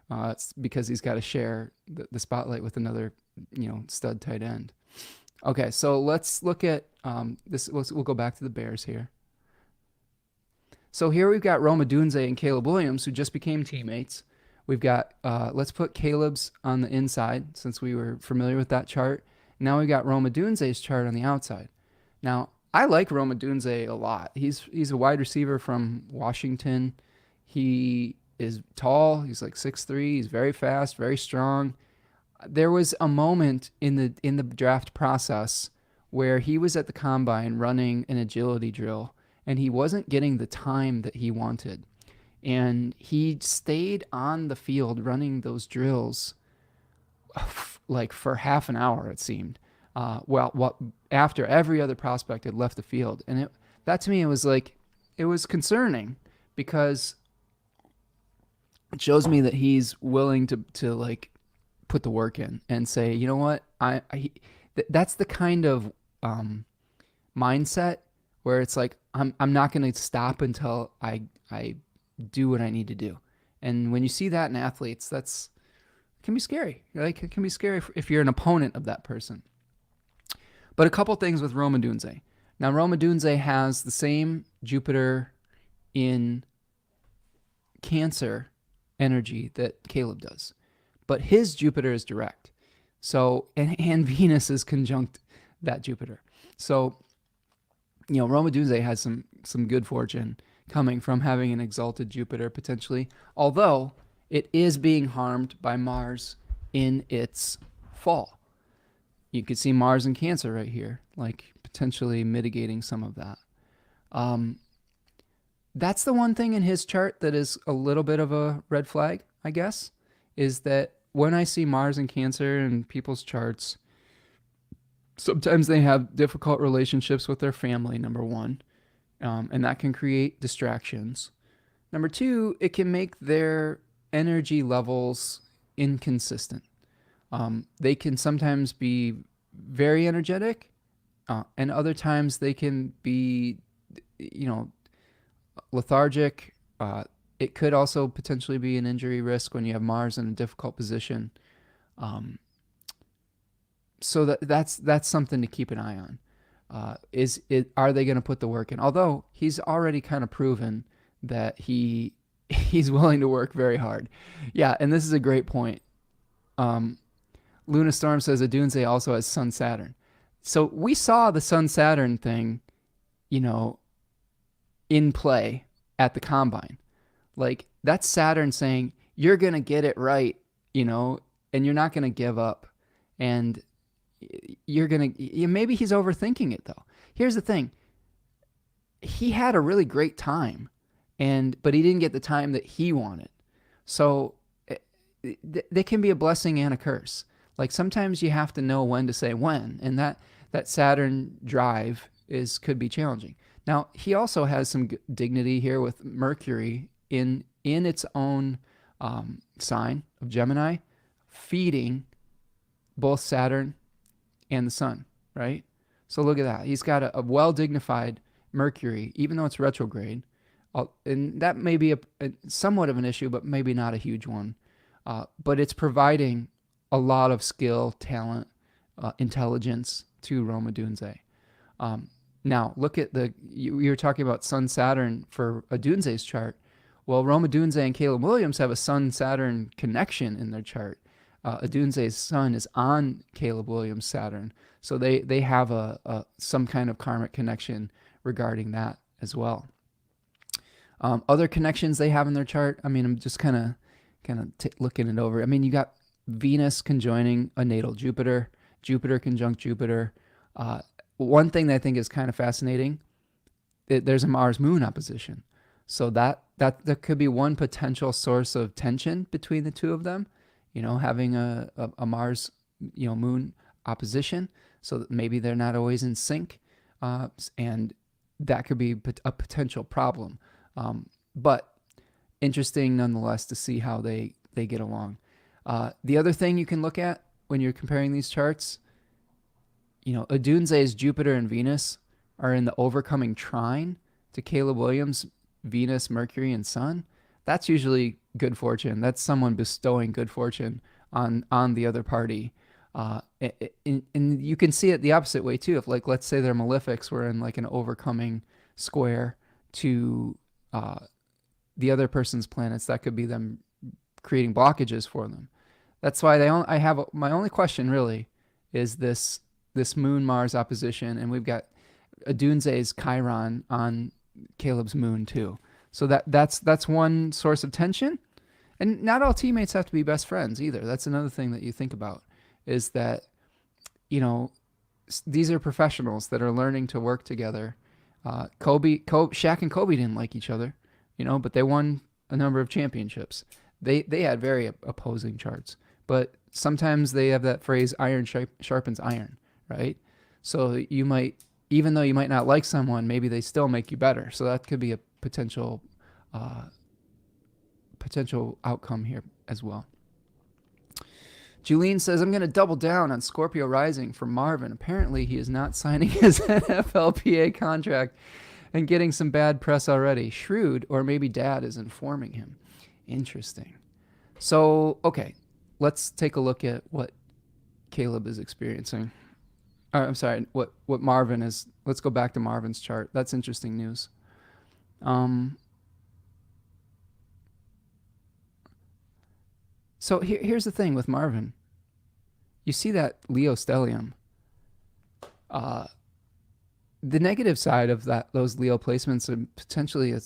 It's because he's got to share the spotlight with another, stud tight end. Okay, so let's look at this. We'll go back to the Bears here. So here we've got Roma Dunze and Caleb Williams, who just became teammates. We've got, let's put Caleb's on the inside since we were familiar with that chart. Now we've got Roma Dunze's chart on the outside. Now, I like Roma Dunze a lot. He's a wide receiver from Washington. He is tall. He's like 6'3". He's very fast, very strong. There was a moment in the draft process where he was at the combine running an agility drill, and he wasn't getting the time that he wanted. And he stayed on the field running those drills like for half an hour, it seemed. After every other prospect had left the field. And that to me, it was concerning because it shows me that he's willing to like put the work in and say, you know what, that's the kind of mindset where it's like I'm not going to stop until I do what I need to do. And when you see that in athletes, it can be scary. Like it can be scary if you're an opponent of that person. But a couple things with Roma Dunze. Now Roma Dunze has the same Jupiter in Cancer energy that Caleb does. But his Jupiter is direct. So, and Venus is conjunct that Jupiter. So, Roma Dunze has some good fortune coming from having an exalted Jupiter potentially, although it is being harmed by Mars in its fall. You could see Mars in Cancer right here, like potentially mitigating some of that. That's the one thing in his chart that is a little bit of a red flag, I guess, is that when I see Mars in Cancer in people's charts, sometimes they have difficult relationships with their family, number one, and that can create distractions. Number two, it can make their energy levels inconsistent. They can sometimes be very energetic, and other times they can be, lethargic. It could also potentially be an injury risk when you have Mars in a difficult position. So that's something to keep an eye on. Are they going to put the work in? Although he's already kind of proven that he's willing to work very hard. Yeah, and this is a great point. Luna Storm says Adunze also has Sun Saturn. So we saw the Sun Saturn thing, in play at the combine. Like that's Saturn saying you're going to get it right, and you're not going to give up. And maybe he's overthinking it though. Here's the thing. He had a really great time but he didn't get the time that he wanted. So that can be a blessing and a curse. Like sometimes you have to know when to say when, and that Saturn drive could be challenging. Now, he also has some dignity here with Mercury in its own sign of Gemini, feeding both Saturn and the Sun, right? So look at that. He's got a well-dignified Mercury, even though it's retrograde. And that may be a somewhat of an issue, but maybe not a huge one. But it's providing a lot of skill, talent, intelligence to Roma Dunze. Now, look at you were talking about Sun-Saturn for Adunze's chart. Well, Roma Dunze and Caleb Williams have a Sun-Saturn connection in their chart. Adunze's Sun is on Caleb Williams' Saturn. So they have some kind of karmic connection regarding that as well. Other connections they have in their chart. I mean, I'm just kind of looking it over. I mean, you got Venus conjoining a natal Jupiter, Jupiter conjunct Jupiter. One thing that I think is kind of fascinating, there's a Mars Moon opposition. So that could be one potential source of tension between the two of them, having a Mars, Moon opposition, so that maybe they're not always in sync, and that could be a potential problem. But interesting nonetheless to see how they get along. The other thing you can look at when you're comparing these charts, Adunze's Jupiter and Venus are in the overcoming trine to Caleb Williams' Venus, Mercury, and Sun. That's usually good fortune. That's someone bestowing good fortune on the other party. And you can see it the opposite way too. If, like, let's say their malefics were in like an overcoming square to the other person's planets, that could be them creating blockages for them. That's why I have my only question really is this Moon Mars opposition, and we've got Adunze's Chiron on Caleb's Moon too. So that's one source of tension. And not all teammates have to be best friends either. That's another thing that you think about, is that these are professionals that are learning to work together. Shaq and Kobe didn't like each other, but they won a number of championships. They had very opposing charts, but sometimes they have that phrase, iron sharpens iron, right? So even though you might not like someone, maybe they still make you better. So that could be a potential outcome here as well. Julene says, I'm going to double down on Scorpio rising for Marvin. Apparently he is not signing his NFLPA contract and getting some bad press already. Shrewd, or maybe dad is informing him. Interesting. So, okay, let's take a look at what Caleb is experiencing. I'm sorry, what Marvin is. Let's go back to Marvin's chart. That's interesting news. So here's the thing with Marvin. You see that Leo stellium. The negative side of those Leo placements are potentially a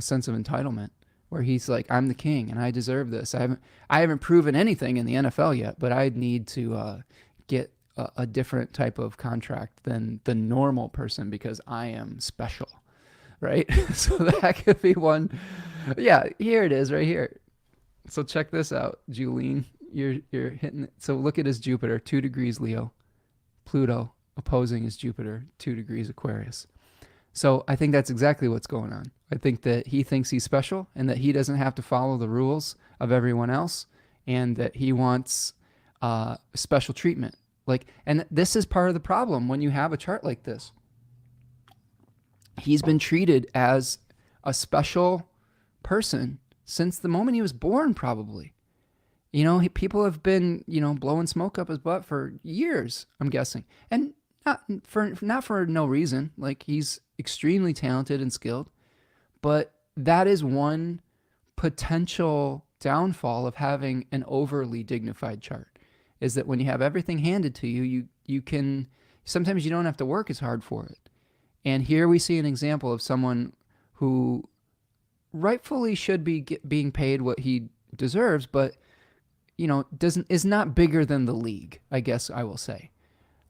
sense of entitlement, where he's like, I'm the king and I deserve this. I haven't proven anything in the NFL yet, but I need to get a different type of contract than the normal person because I am special, right? So that could be one. Yeah, here it is right here. So check this out, Julene. You're hitting it. So look at his Jupiter, 2 degrees Leo. Pluto opposing his Jupiter, 2 degrees Aquarius. So I think that's exactly what's going on. I think that he thinks he's special and that he doesn't have to follow the rules of everyone else, and that he wants special treatment. And this is part of the problem when you have a chart like this. He's been treated as a special person since the moment he was born, probably. People have been, blowing smoke up his butt for years, I'm guessing. And not for no reason. Like, he's extremely talented and skilled. But that is one potential downfall of having an overly dignified chart, is that when you have everything handed to you, you can, sometimes you don't have to work as hard for it. And here we see an example of someone who rightfully should be being paid what he deserves, but is not bigger than the league, I guess I will say.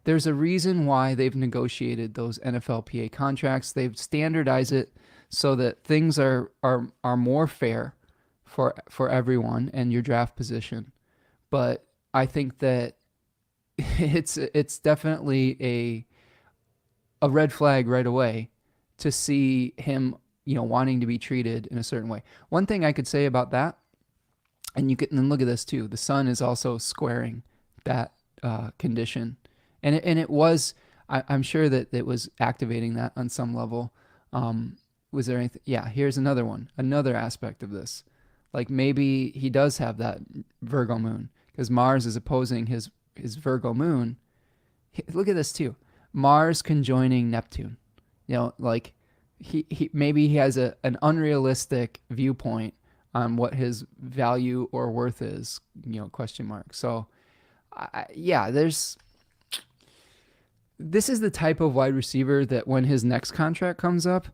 There's a reason why they've negotiated those NFLPA contracts. They've standardized it so that things are more fair for everyone and your draft position. But I think that it's definitely a red flag right away to see him wanting to be treated in a certain way. One thing I could say about that, and look at this too, the sun is also squaring that condition, and it was, I'm sure that it was activating that on some level. Was there anything? Yeah, here's another aspect of this. Like, maybe he does have that Virgo moon because Mars is opposing his Virgo moon. Look at this too, Mars conjoining Neptune. He maybe he has an unrealistic viewpoint on what his value or worth is, question mark. So, this is the type of wide receiver that when his next contract comes up,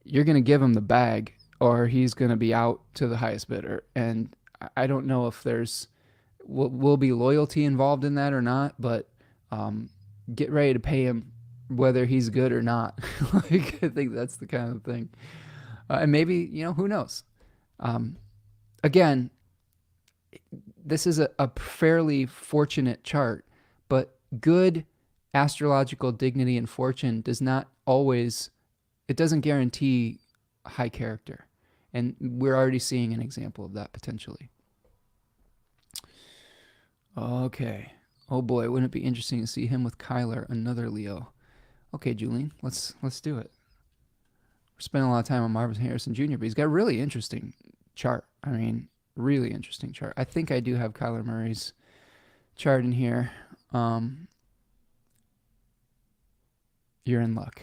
you're going to give him the bag or he's going to be out to the highest bidder. And I don't know if there's will be loyalty involved in that or not, but get ready to pay him whether he's good or not. Like, I think that's the kind of thing. And maybe, who knows? Um, Again, this is a fairly fortunate chart, but good astrological dignity and fortune does not always, it doesn't guarantee high character. And we're already seeing an example of that potentially. Okay. Oh boy, wouldn't it be interesting to see him with Kyler, another Leo? Okay, Julian, let's do it. We're spending a lot of time on Marvin Harrison Jr., but he's got a really interesting chart. I mean, really interesting chart. I think I do have Kyler Murray's chart in here. You're in luck.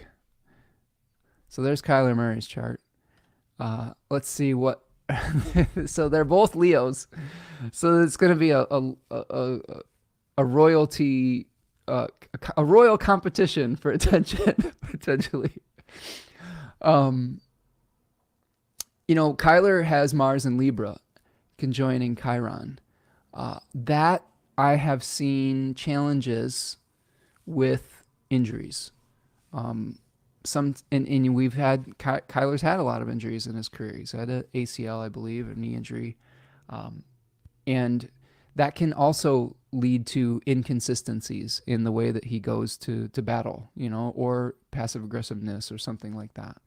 So there's Kyler Murray's chart. Let's see what. So they're both Leos. So it's going to be a royalty, a royal competition for attention potentially. Kyler has Mars and Libra conjoining Chiron. That I have seen challenges with injuries. And we've had Kyler's had a lot of injuries in his career. He's had an ACL, I believe, a knee injury, and that can also lead to inconsistencies in the way that he goes to battle, or passive aggressiveness or something like that.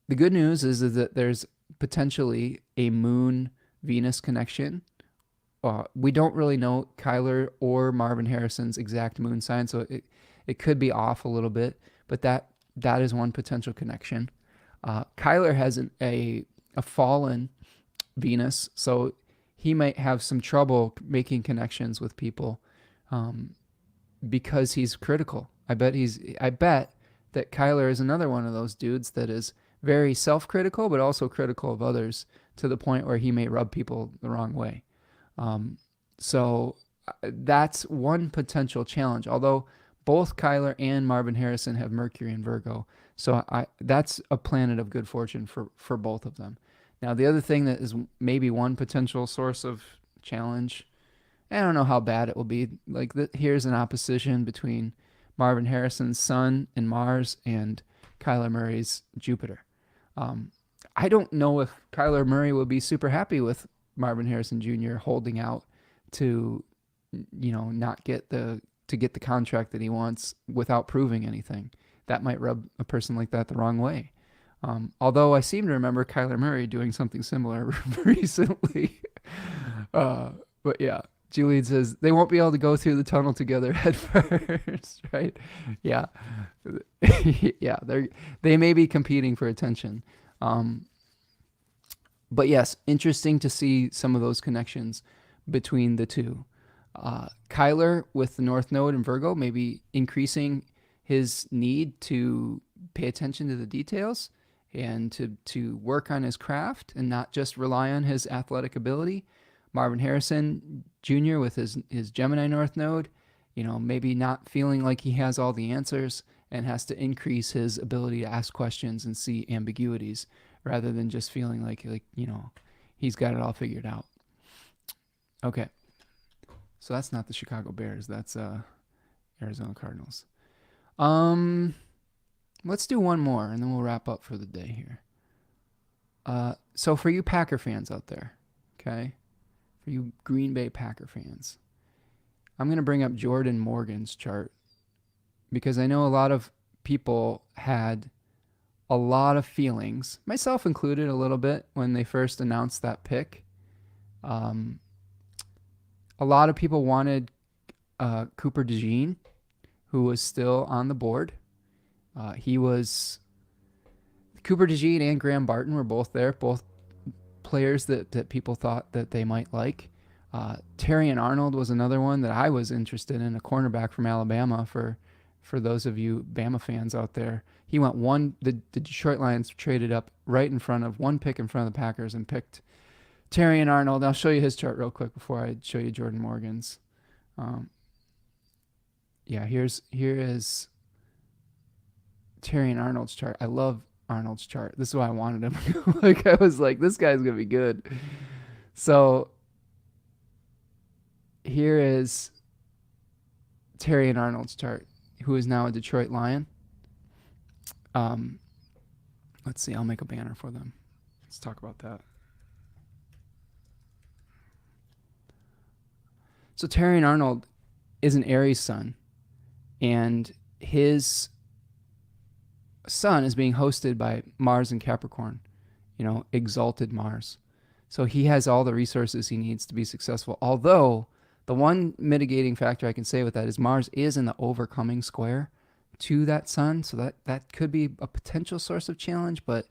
The good news is that there's potentially a Moon Venus connection. We don't really know Kyler or Marvin Harrison's exact moon sign, so it could be off a little bit, but that is one potential connection. Kyler has a fallen Venus, so he might have some trouble making connections with people because he's critical. I bet that Kyler is another one of those dudes that is very self-critical, but also critical of others to the point where he may rub people the wrong way. So that's one potential challenge, although both Kyler and Marvin Harrison have Mercury in Virgo. So that's a planet of good fortune for both of them. Now, the other thing that is maybe one potential source of challenge, I don't know how bad it will be. Like, here's an opposition between Marvin Harrison's Sun and Mars and Kyler Murray's Jupiter. I don't know if Kyler Murray will be super happy with Marvin Harrison Jr. holding out to, not get the contract that he wants without proving anything. That might rub a person like that the wrong way. Although I seem to remember Kyler Murray doing something similar recently. But yeah, Julian says they won't be able to go through the tunnel together at first, right? Yeah. Yeah, they may be competing for attention. But yes, interesting to see some of those connections between the two. Kyler with the North Node in Virgo, maybe increasing his need to pay attention to the details and to work on his craft and not just rely on his athletic ability. Marvin Harrison Jr. with his Gemini North Node, maybe not feeling like he has all the answers and has to increase his ability to ask questions and see ambiguities rather than just feeling like he's got it all figured out. Okay. So that's not the Chicago Bears. That's Arizona Cardinals. Let's do one more, and then we'll wrap up for the day here. So for you Packer fans out there, okay, for you Green Bay Packer fans, I'm going to bring up Jordan Morgan's chart because I know a lot of people had a lot of feelings, myself included a little bit, when they first announced that pick. A lot of people wanted Cooper DeJean, who was still on the board. Cooper DeJean and Graham Barton were both there, both players that people thought that they might like. Terrion Arnold was another one that I was interested in, a cornerback from Alabama for those of you Bama fans out there. He went the Detroit Lions traded up right in front of one pick in front of the Packers and picked Terrion Arnold. I'll show you his chart real quick before I show you Jordan Morgan's. Here is Terrion Arnold's chart. I love Arnold's chart. This is why I wanted him. Like I was like, this guy's gonna be good. So here is Terry and Arnold's chart, who is now a Detroit Lion. Um, let's see. I'll make a banner for them. Let's talk about that. So Terry and Arnold is an Aries sun, and his sun is being hosted by Mars in Capricorn, exalted Mars. So he has all the resources he needs to be successful. Although the one mitigating factor I can say with that is Mars is in the overcoming square to that sun. So that could be a potential source of challenge. But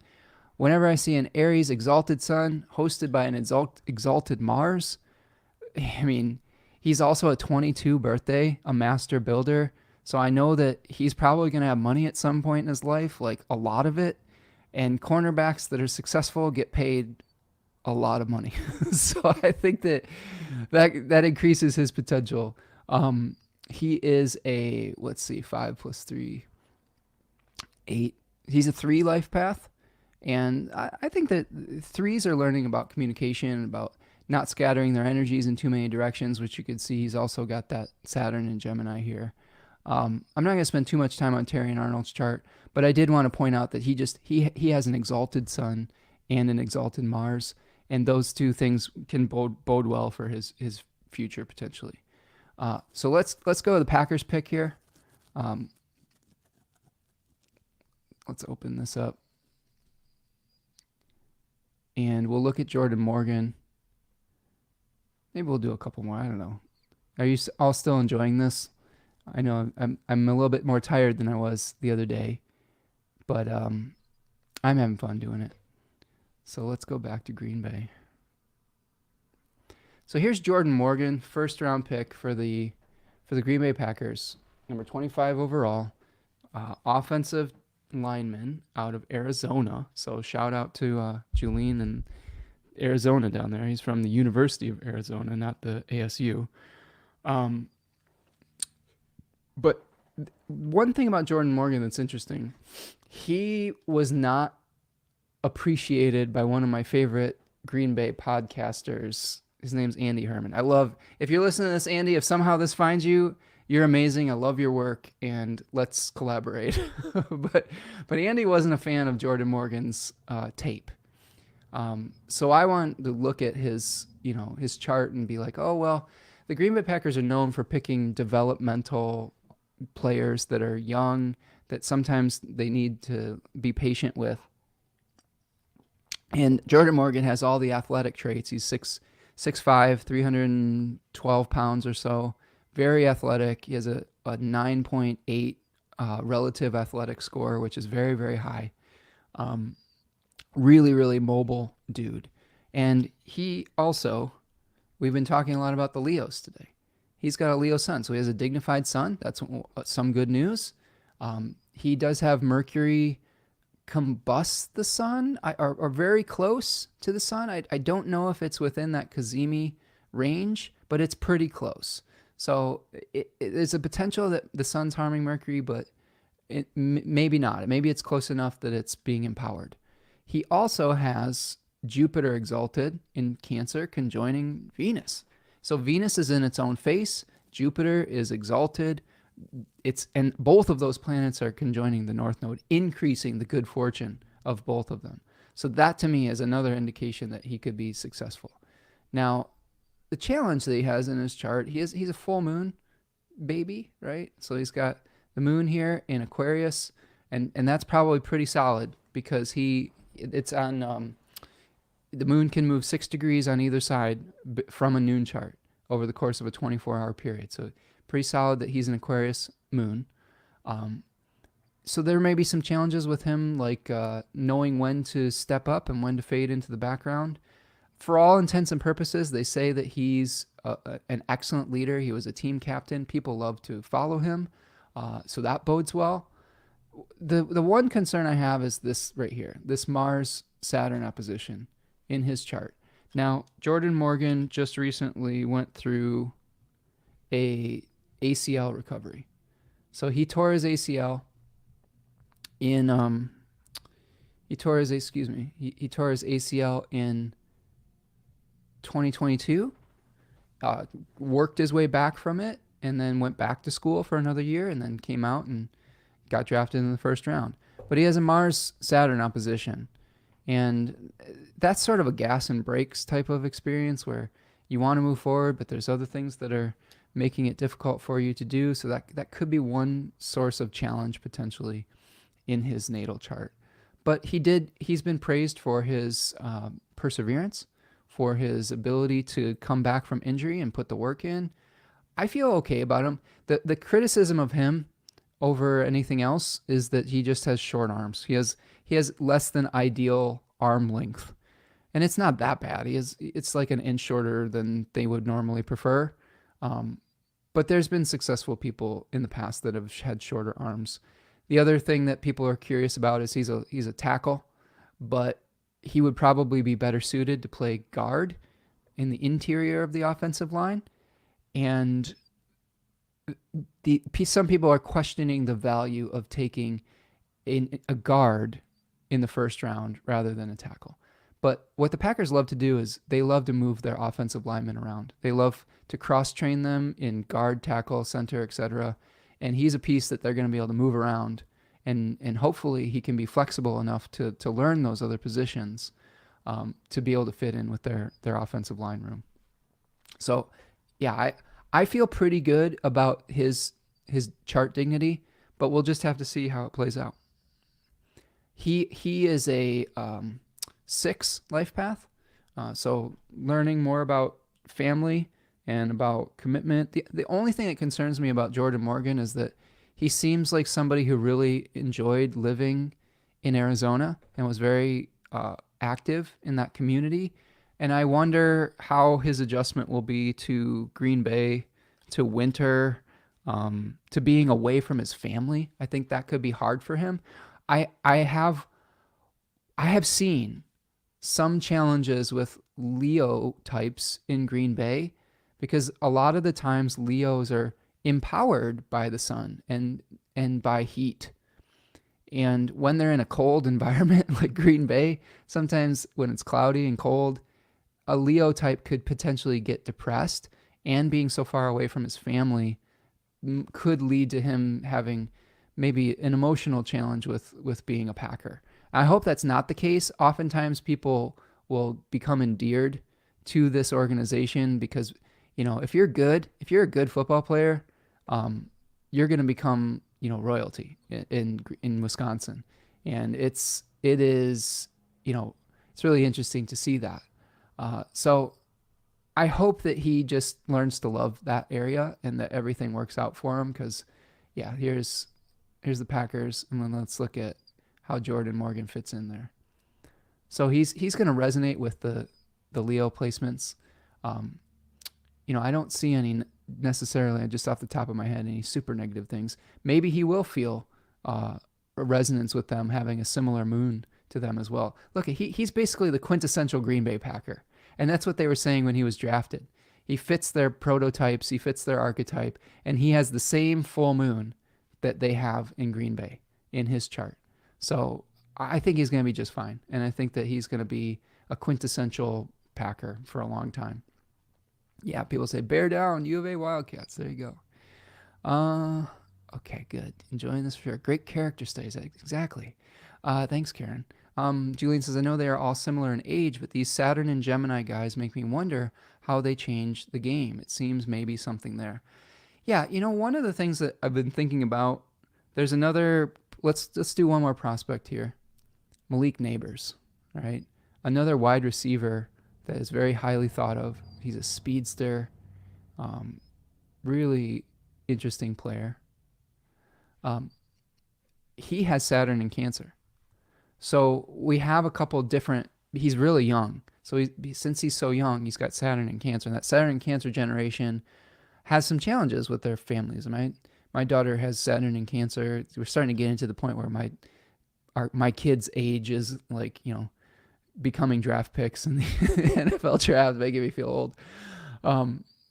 whenever I see an Aries exalted sun hosted by an exalted Mars, I mean, he's also a 22 birthday, a master builder. So I know that he's probably going to have money at some point in his life, like a lot of it. And cornerbacks that are successful get paid a lot of money. So I think that increases his potential. He is let's see, 5 + 3, 8. He's a 3 life path. And I think that threes are learning about communication, about not scattering their energies in too many directions, which you could see he's also got that Saturn and Gemini here. I'm not going to spend too much time on Terry and Arnold's chart, but I did want to point out that he has an exalted sun and an exalted Mars, and those two things can bode well for his future potentially. So let's go to the Packers pick here. Let's open this up, and we'll look at Jordan Morgan. Maybe we'll do a couple more. I don't know. Are you all still enjoying this? I know I'm a little bit more tired than I was the other day, but I'm having fun doing it. So let's go back to Green Bay. So here's Jordan Morgan, first round pick for the Green Bay Packers, number 25 overall, offensive lineman out of Arizona. So shout out to Julian and Arizona down there. He's from the University of Arizona, not the ASU. But one thing about Jordan Morgan that's interesting, he was not appreciated by one of my favorite Green Bay podcasters. His name's Andy Herman. If you're listening to this, Andy, if somehow this finds you, you're amazing. I love your work, and let's collaborate. but Andy wasn't a fan of Jordan Morgan's tape. So I want to look at his chart and be like, oh, well, the Green Bay Packers are known for picking developmental players that are young, that sometimes they need to be patient with. And Jordan Morgan has all the athletic traits. He's 6'5", 312 pounds or so, very athletic. He has a 9.8 relative athletic score, which is very, very high. Really, really mobile dude. And he also, we've been talking a lot about the Leos today. He's got a Leo sun, so he has a dignified sun. That's some good news. He does have Mercury combust the sun, or very close to the sun. I don't know if it's within that Kazemi range, but it's pretty close. So there's a potential that the sun's harming Mercury, but maybe not. Maybe it's close enough that it's being empowered. He also has Jupiter exalted in Cancer conjoining Venus. So Venus is in its own face. Jupiter is exalted. And both of those planets are conjoining the North Node, increasing the good fortune of both of them. So that to me is another indication that he could be successful. Now, the challenge that he has in his chart, he's a full moon baby, right? So he's got the moon here in Aquarius, and that's probably pretty solid because it's on the moon can move 6 degrees on either side from a noon chart over the course of a 24-hour period. So pretty solid that he's an Aquarius moon. So there may be some challenges with him, like knowing when to step up and when to fade into the background. For all intents and purposes, they say that he's an excellent leader. He was a team captain. People love to follow him. So that bodes well. The one concern I have is this right here, this Mars-Saturn opposition in his chart. Now, Jordan Morgan just recently went through a ACL recovery. So he tore his ACL in he tore his ACL in 2022. Worked his way back from it, and then went back to school for another year, and then came out and got drafted in the first round. But he has a Mars Saturn opposition, and that's sort of a gas and brakes type of experience where you want to move forward, but there's other things that are making it difficult for you to do. So that could be one source of challenge potentially in his natal chart. But he's been praised for his perseverance, for his ability to come back from injury and put the work in. I feel okay about him. The criticism of him over anything else is that he just has short arms. He has less than ideal arm length. And it's not that bad. It's like an inch shorter than they would normally prefer. But there's been successful people in the past that have had shorter arms. The other thing that people are curious about is he's a tackle, but he would probably be better suited to play guard in the interior of the offensive line. And some people are questioning the value of taking a guard in the first round rather than a tackle. But what the Packers love to do is they love to move their offensive linemen around. They love to cross-train them in guard, tackle, center, etc. And he's a piece that they're going to be able to move around. And hopefully he can be flexible enough to learn those other positions to be able to fit in with their offensive line room. So, yeah, I feel pretty good about his chart dignity, but we'll just have to see how it plays out. He is a 6 life path, so learning more about family and about commitment. The only thing that concerns me about Jordan Morgan is that he seems like somebody who really enjoyed living in Arizona and was very active in that community. And I wonder how his adjustment will be to Green Bay, to winter, to being away from his family. I think that could be hard for him. I have seen some challenges with Leo types in Green Bay because a lot of the times Leos are empowered by the sun and by heat. And when they're in a cold environment like Green Bay, sometimes when it's cloudy and cold, a Leo type could potentially get depressed, and being so far away from his family could lead to him having maybe an emotional challenge with being a Packer. I hope that's not the case. Oftentimes people will become endeared to this organization because, if you're a good football player, you're going to become, royalty in Wisconsin. And it is, it's really interesting to see that. So I hope that he just learns to love that area and that everything works out for him. Cause yeah, here's the Packers. And then let's look at how Jordan Morgan fits in there. So he's going to resonate with the Leo placements. I don't see any necessarily, just off the top of my head, any super negative things. Maybe he will feel a resonance with them having a similar moon to them as well. Look, he's basically the quintessential Green Bay Packer. And that's what they were saying when he was drafted. He fits their prototypes, he fits their archetype, and he has the same full moon that they have in Green Bay in his chart. So I think he's going to be just fine. And I think that he's going to be a quintessential Packer for a long time. Yeah, people say, bear down, U of A Wildcats. There you go. Okay, good. Enjoying this for sure. Great character studies. Exactly. Thanks, Karen. Julian says, I know they are all similar in age, but these Saturn and Gemini guys make me wonder how they change the game. It seems maybe something there. Yeah, one of the things that I've been thinking about, there's another, let's do one more prospect here. Malik Neighbors, right? Another wide receiver that is very highly thought of. He's a speedster, really interesting player. He has Saturn in Cancer. So we have a couple different, he's really young. So since he's so young, he's got Saturn in Cancer. And that Saturn in Cancer generation has some challenges with their families. My daughter has Saturn in Cancer. We're starting to get into the point where my kid's age is like, becoming draft picks in the NFL draft, making me feel old.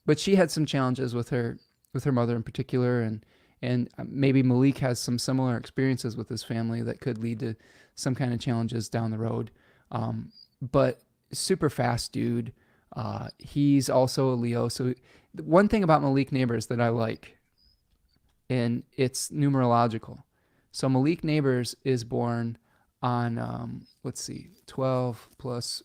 But she had some challenges with her mother in particular, and And maybe Malik has some similar experiences with his family that could lead to some kind of challenges down the road. But super fast dude. He's also a Leo. So one thing about Malik Neighbors that I like, and it's numerological. So Malik Neighbors is born on, let's see, 12 plus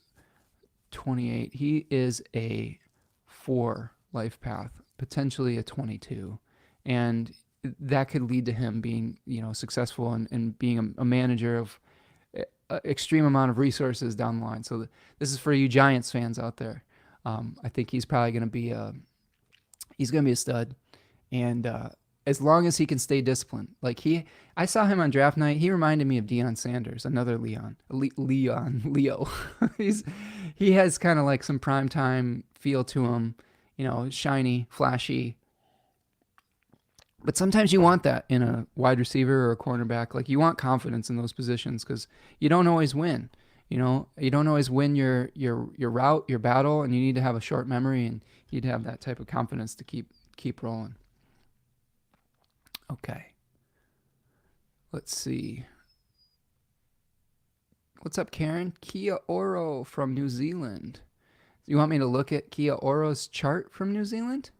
28. He is a 4 life path, potentially a 22. And that could lead to him being, successful and being a manager of extreme amount of resources down the line. So this is for you Giants fans out there. I think he's probably going to be a stud, and as long as he can stay disciplined. I saw him on draft night. He reminded me of Deion Sanders, another Leo. He has kind of like some primetime feel to him, shiny, flashy. But sometimes you want that in a wide receiver or a cornerback. Like you want confidence in those positions because you don't always win. You don't always win your route, your battle, and you need to have a short memory and you need to have that type of confidence to keep rolling. Okay. Let's see. What's up, Karen? Kia Oro from New Zealand. You want me to look at Kia Oro's chart from New Zealand?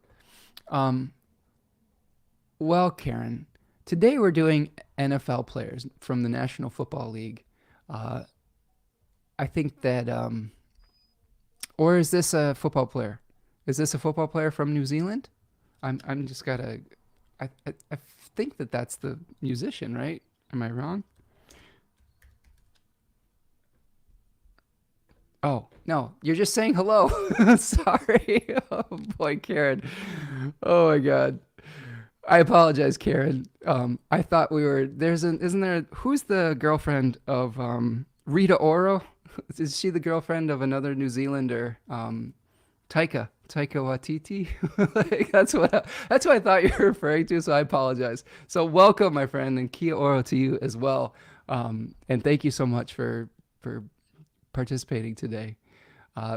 Well, Karen, today we're doing NFL players from the National Football League. I think that, or is this a football player? Is this a football player from New Zealand? I'm just gotta. I think that that's the musician, right? Am I wrong? Oh no, you're just saying hello. Sorry. Oh boy, Karen. Oh my God. I apologize, Karen. I thought we were isn't there who's the girlfriend of Rita Ora? Is she the girlfriend of another New Zealander? Taika Waititi? That's what I thought you were referring to, so I apologize. So welcome, my friend, and Kia Ora to you as well. And thank you so much for participating today.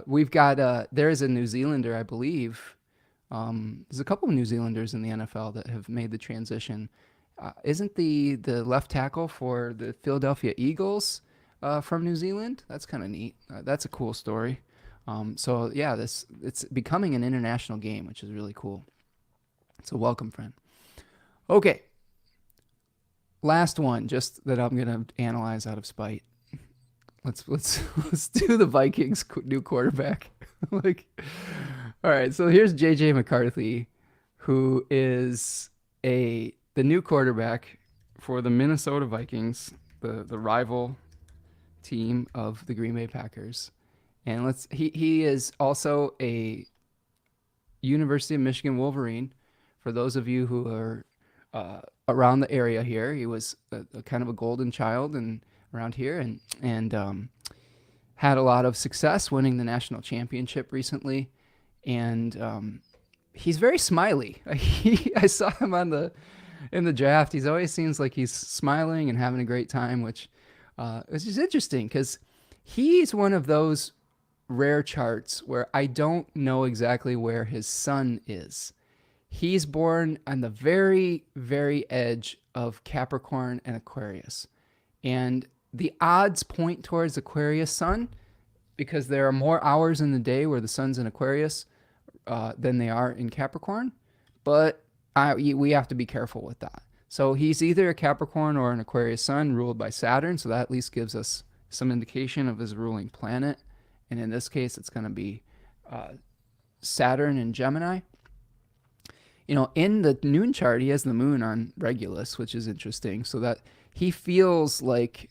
We've got there is a New Zealander, I believe. There's a couple of New Zealanders in the NFL that have made the transition. Isn't the left tackle for the Philadelphia Eagles from New Zealand? That's kind of neat. That's a cool story. So yeah, it's becoming an international game, which is really cool. So welcome, friend. Okay, last one, just that I'm gonna analyze out of spite. Let's do the Vikings new quarterback. All right, so here's JJ McCarthy, who is the new quarterback for the Minnesota Vikings, the rival team of the Green Bay Packers. And he is also a University of Michigan Wolverine. For those of you who are around the area here, he was a kind of a golden child and around here, and had a lot of success winning the national championship recently. And he's very smiley. I saw him in the draft. He's always seems like he's smiling and having a great time, which is just interesting because he's one of those rare charts where I don't know exactly where his sun is. He's born on the very, very edge of Capricorn and Aquarius. And the odds point towards Aquarius sun because there are more hours in the day where the sun's in Aquarius than they are in Capricorn. But we have to be careful with that. So he's either a Capricorn or an Aquarius sun ruled by Saturn. So that at least gives us some indication of his ruling planet. And in this case, it's going to be Saturn and Gemini. In the noon chart, he has the moon on Regulus, which is interesting. So that he feels like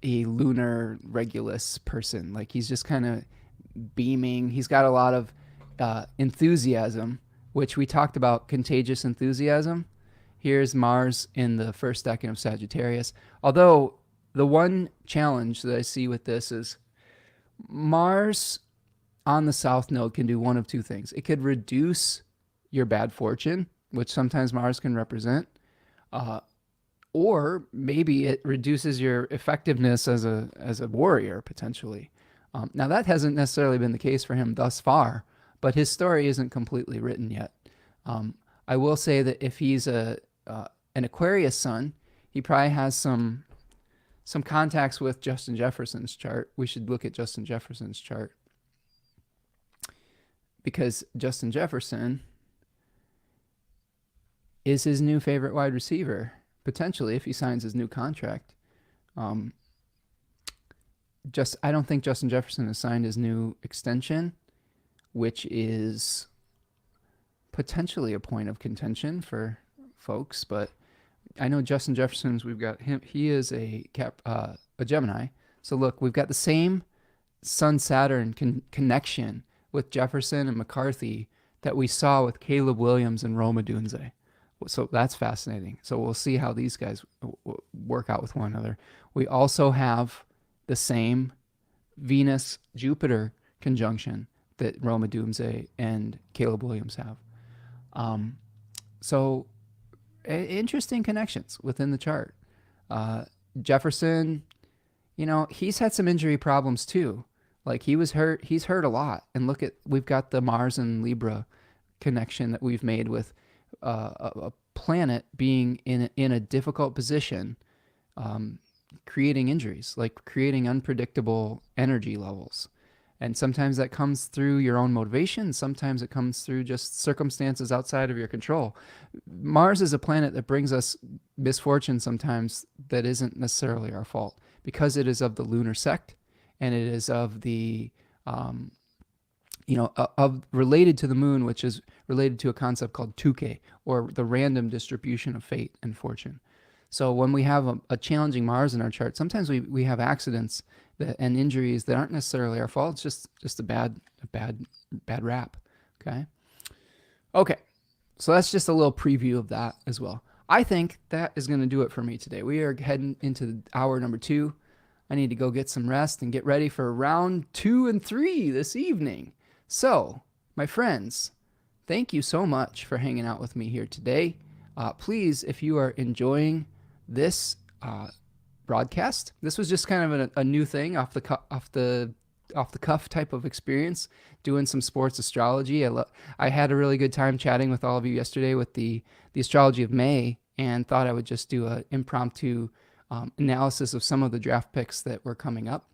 a lunar Regulus person. Like he's just kind of beaming. He's got a lot of enthusiasm, which we talked about, contagious enthusiasm. Here's Mars in the first decan of Sagittarius. Although the one challenge that I see with this is Mars on the South Node can do one of two things. It could reduce your bad fortune, which sometimes Mars can represent, or maybe it reduces your effectiveness as a warrior, potentially. Now, that hasn't necessarily been the case for him thus far, but his story isn't completely written yet. I will say that if he's a an Aquarius sun, he probably has some contacts with Justin Jefferson's chart. We should look at Justin Jefferson's chart because Justin Jefferson is his new favorite wide receiver, potentially, if he signs his new contract. I don't think Justin Jefferson has signed his new extension, which is potentially a point of contention for folks. But I know Justin Jefferson's. We've got him. He is a Gemini. So look, we've got the same Sun Saturn connection with Jefferson and McCarthy that we saw with Caleb Williams and Roma Dunze. So that's fascinating. So we'll see how these guys work out with one another. We also have the same Venus-Jupiter conjunction that Roma Dunze and Caleb Williams have. So interesting connections within the chart. Jefferson, he's had some injury problems too. Like he was hurt. He's hurt a lot. And look we've got the Mars and Libra connection that we've made with a planet being in a difficult position, creating injuries, like creating unpredictable energy levels. And sometimes that comes through your own motivation. Sometimes it comes through just circumstances outside of your control. Mars is a planet that brings us misfortune sometimes that isn't necessarily our fault because it is of the lunar sect and it is of the, related to the moon, which is related to a concept called Tuke, or the random distribution of fate and fortune. So when we have a challenging Mars in our chart, sometimes we have accidents and injuries that aren't necessarily our fault. It's just a bad rap. Okay. So that's just a little preview of that as well. I think that is going to do it for me today. We are heading into hour number 2. I need to go get some rest and get ready for round 2 and 3 this evening. So, my friends, thank you so much for hanging out with me here today. Please, if you are enjoying this broadcast, this was just kind of a new thing off the cuff type of experience, doing some sports astrology. I had a really good time chatting with all of you yesterday with the astrology of May, and thought I would just do an impromptu analysis of some of the draft picks that were coming up.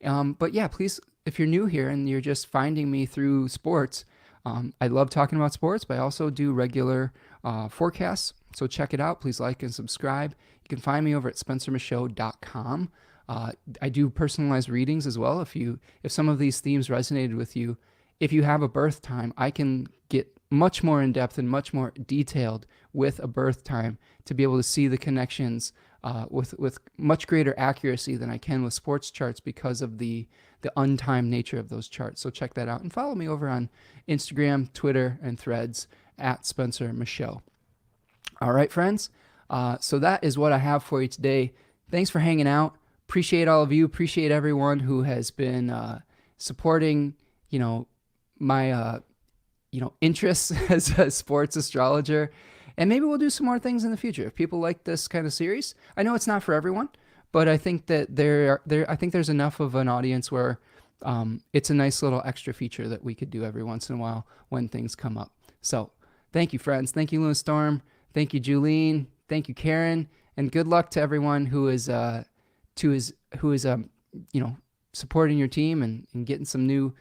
But yeah, please, if you're new here and you're just finding me through sports, I love talking about sports, but I also do regular forecasts. So check it out. Please like and subscribe. You can find me over at spencermichaud.com. I do personalized readings as well. If some of these themes resonated with you, if you have a birth time, I can get much more in depth and much more detailed with a birth time to be able to see the connections with much greater accuracy than I can with sports charts because of the untimed nature of those charts. So check that out and follow me over on Instagram, Twitter, and Threads at Spencer Michaud. All right, friends. So that is what I have for you today. Thanks for hanging out. Appreciate all of you. Appreciate everyone who has been supporting, my, interests as a sports astrologer. And maybe we'll do some more things in the future. If people like this kind of series, I know it's not for everyone, but I think that I think there's enough of an audience where it's a nice little extra feature that we could do every once in a while when things come up. So thank you, friends. Thank you, Luna Storm. Thank you, Julene. Thank you, Karen. And good luck to everyone who is supporting your team and getting some new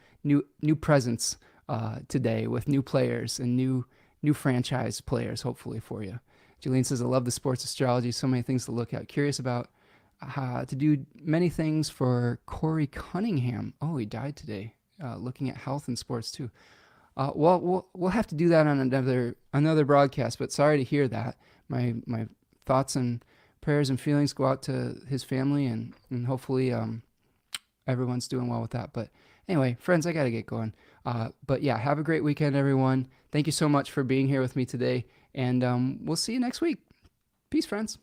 presents today with new players and new franchise players, hopefully, for you. Julene says, I love the sports astrology. So many things to look at. Curious about to do many things for Corey Cunningham. Oh, he died today. Looking at health and sports, too. Well, we'll have to do that on another broadcast, but sorry to hear that. My thoughts and prayers and feelings go out to his family, and hopefully everyone's doing well with that. But anyway, friends, I got to get going. But yeah, have a great weekend, everyone. Thank you so much for being here with me today, and we'll see you next week. Peace, friends.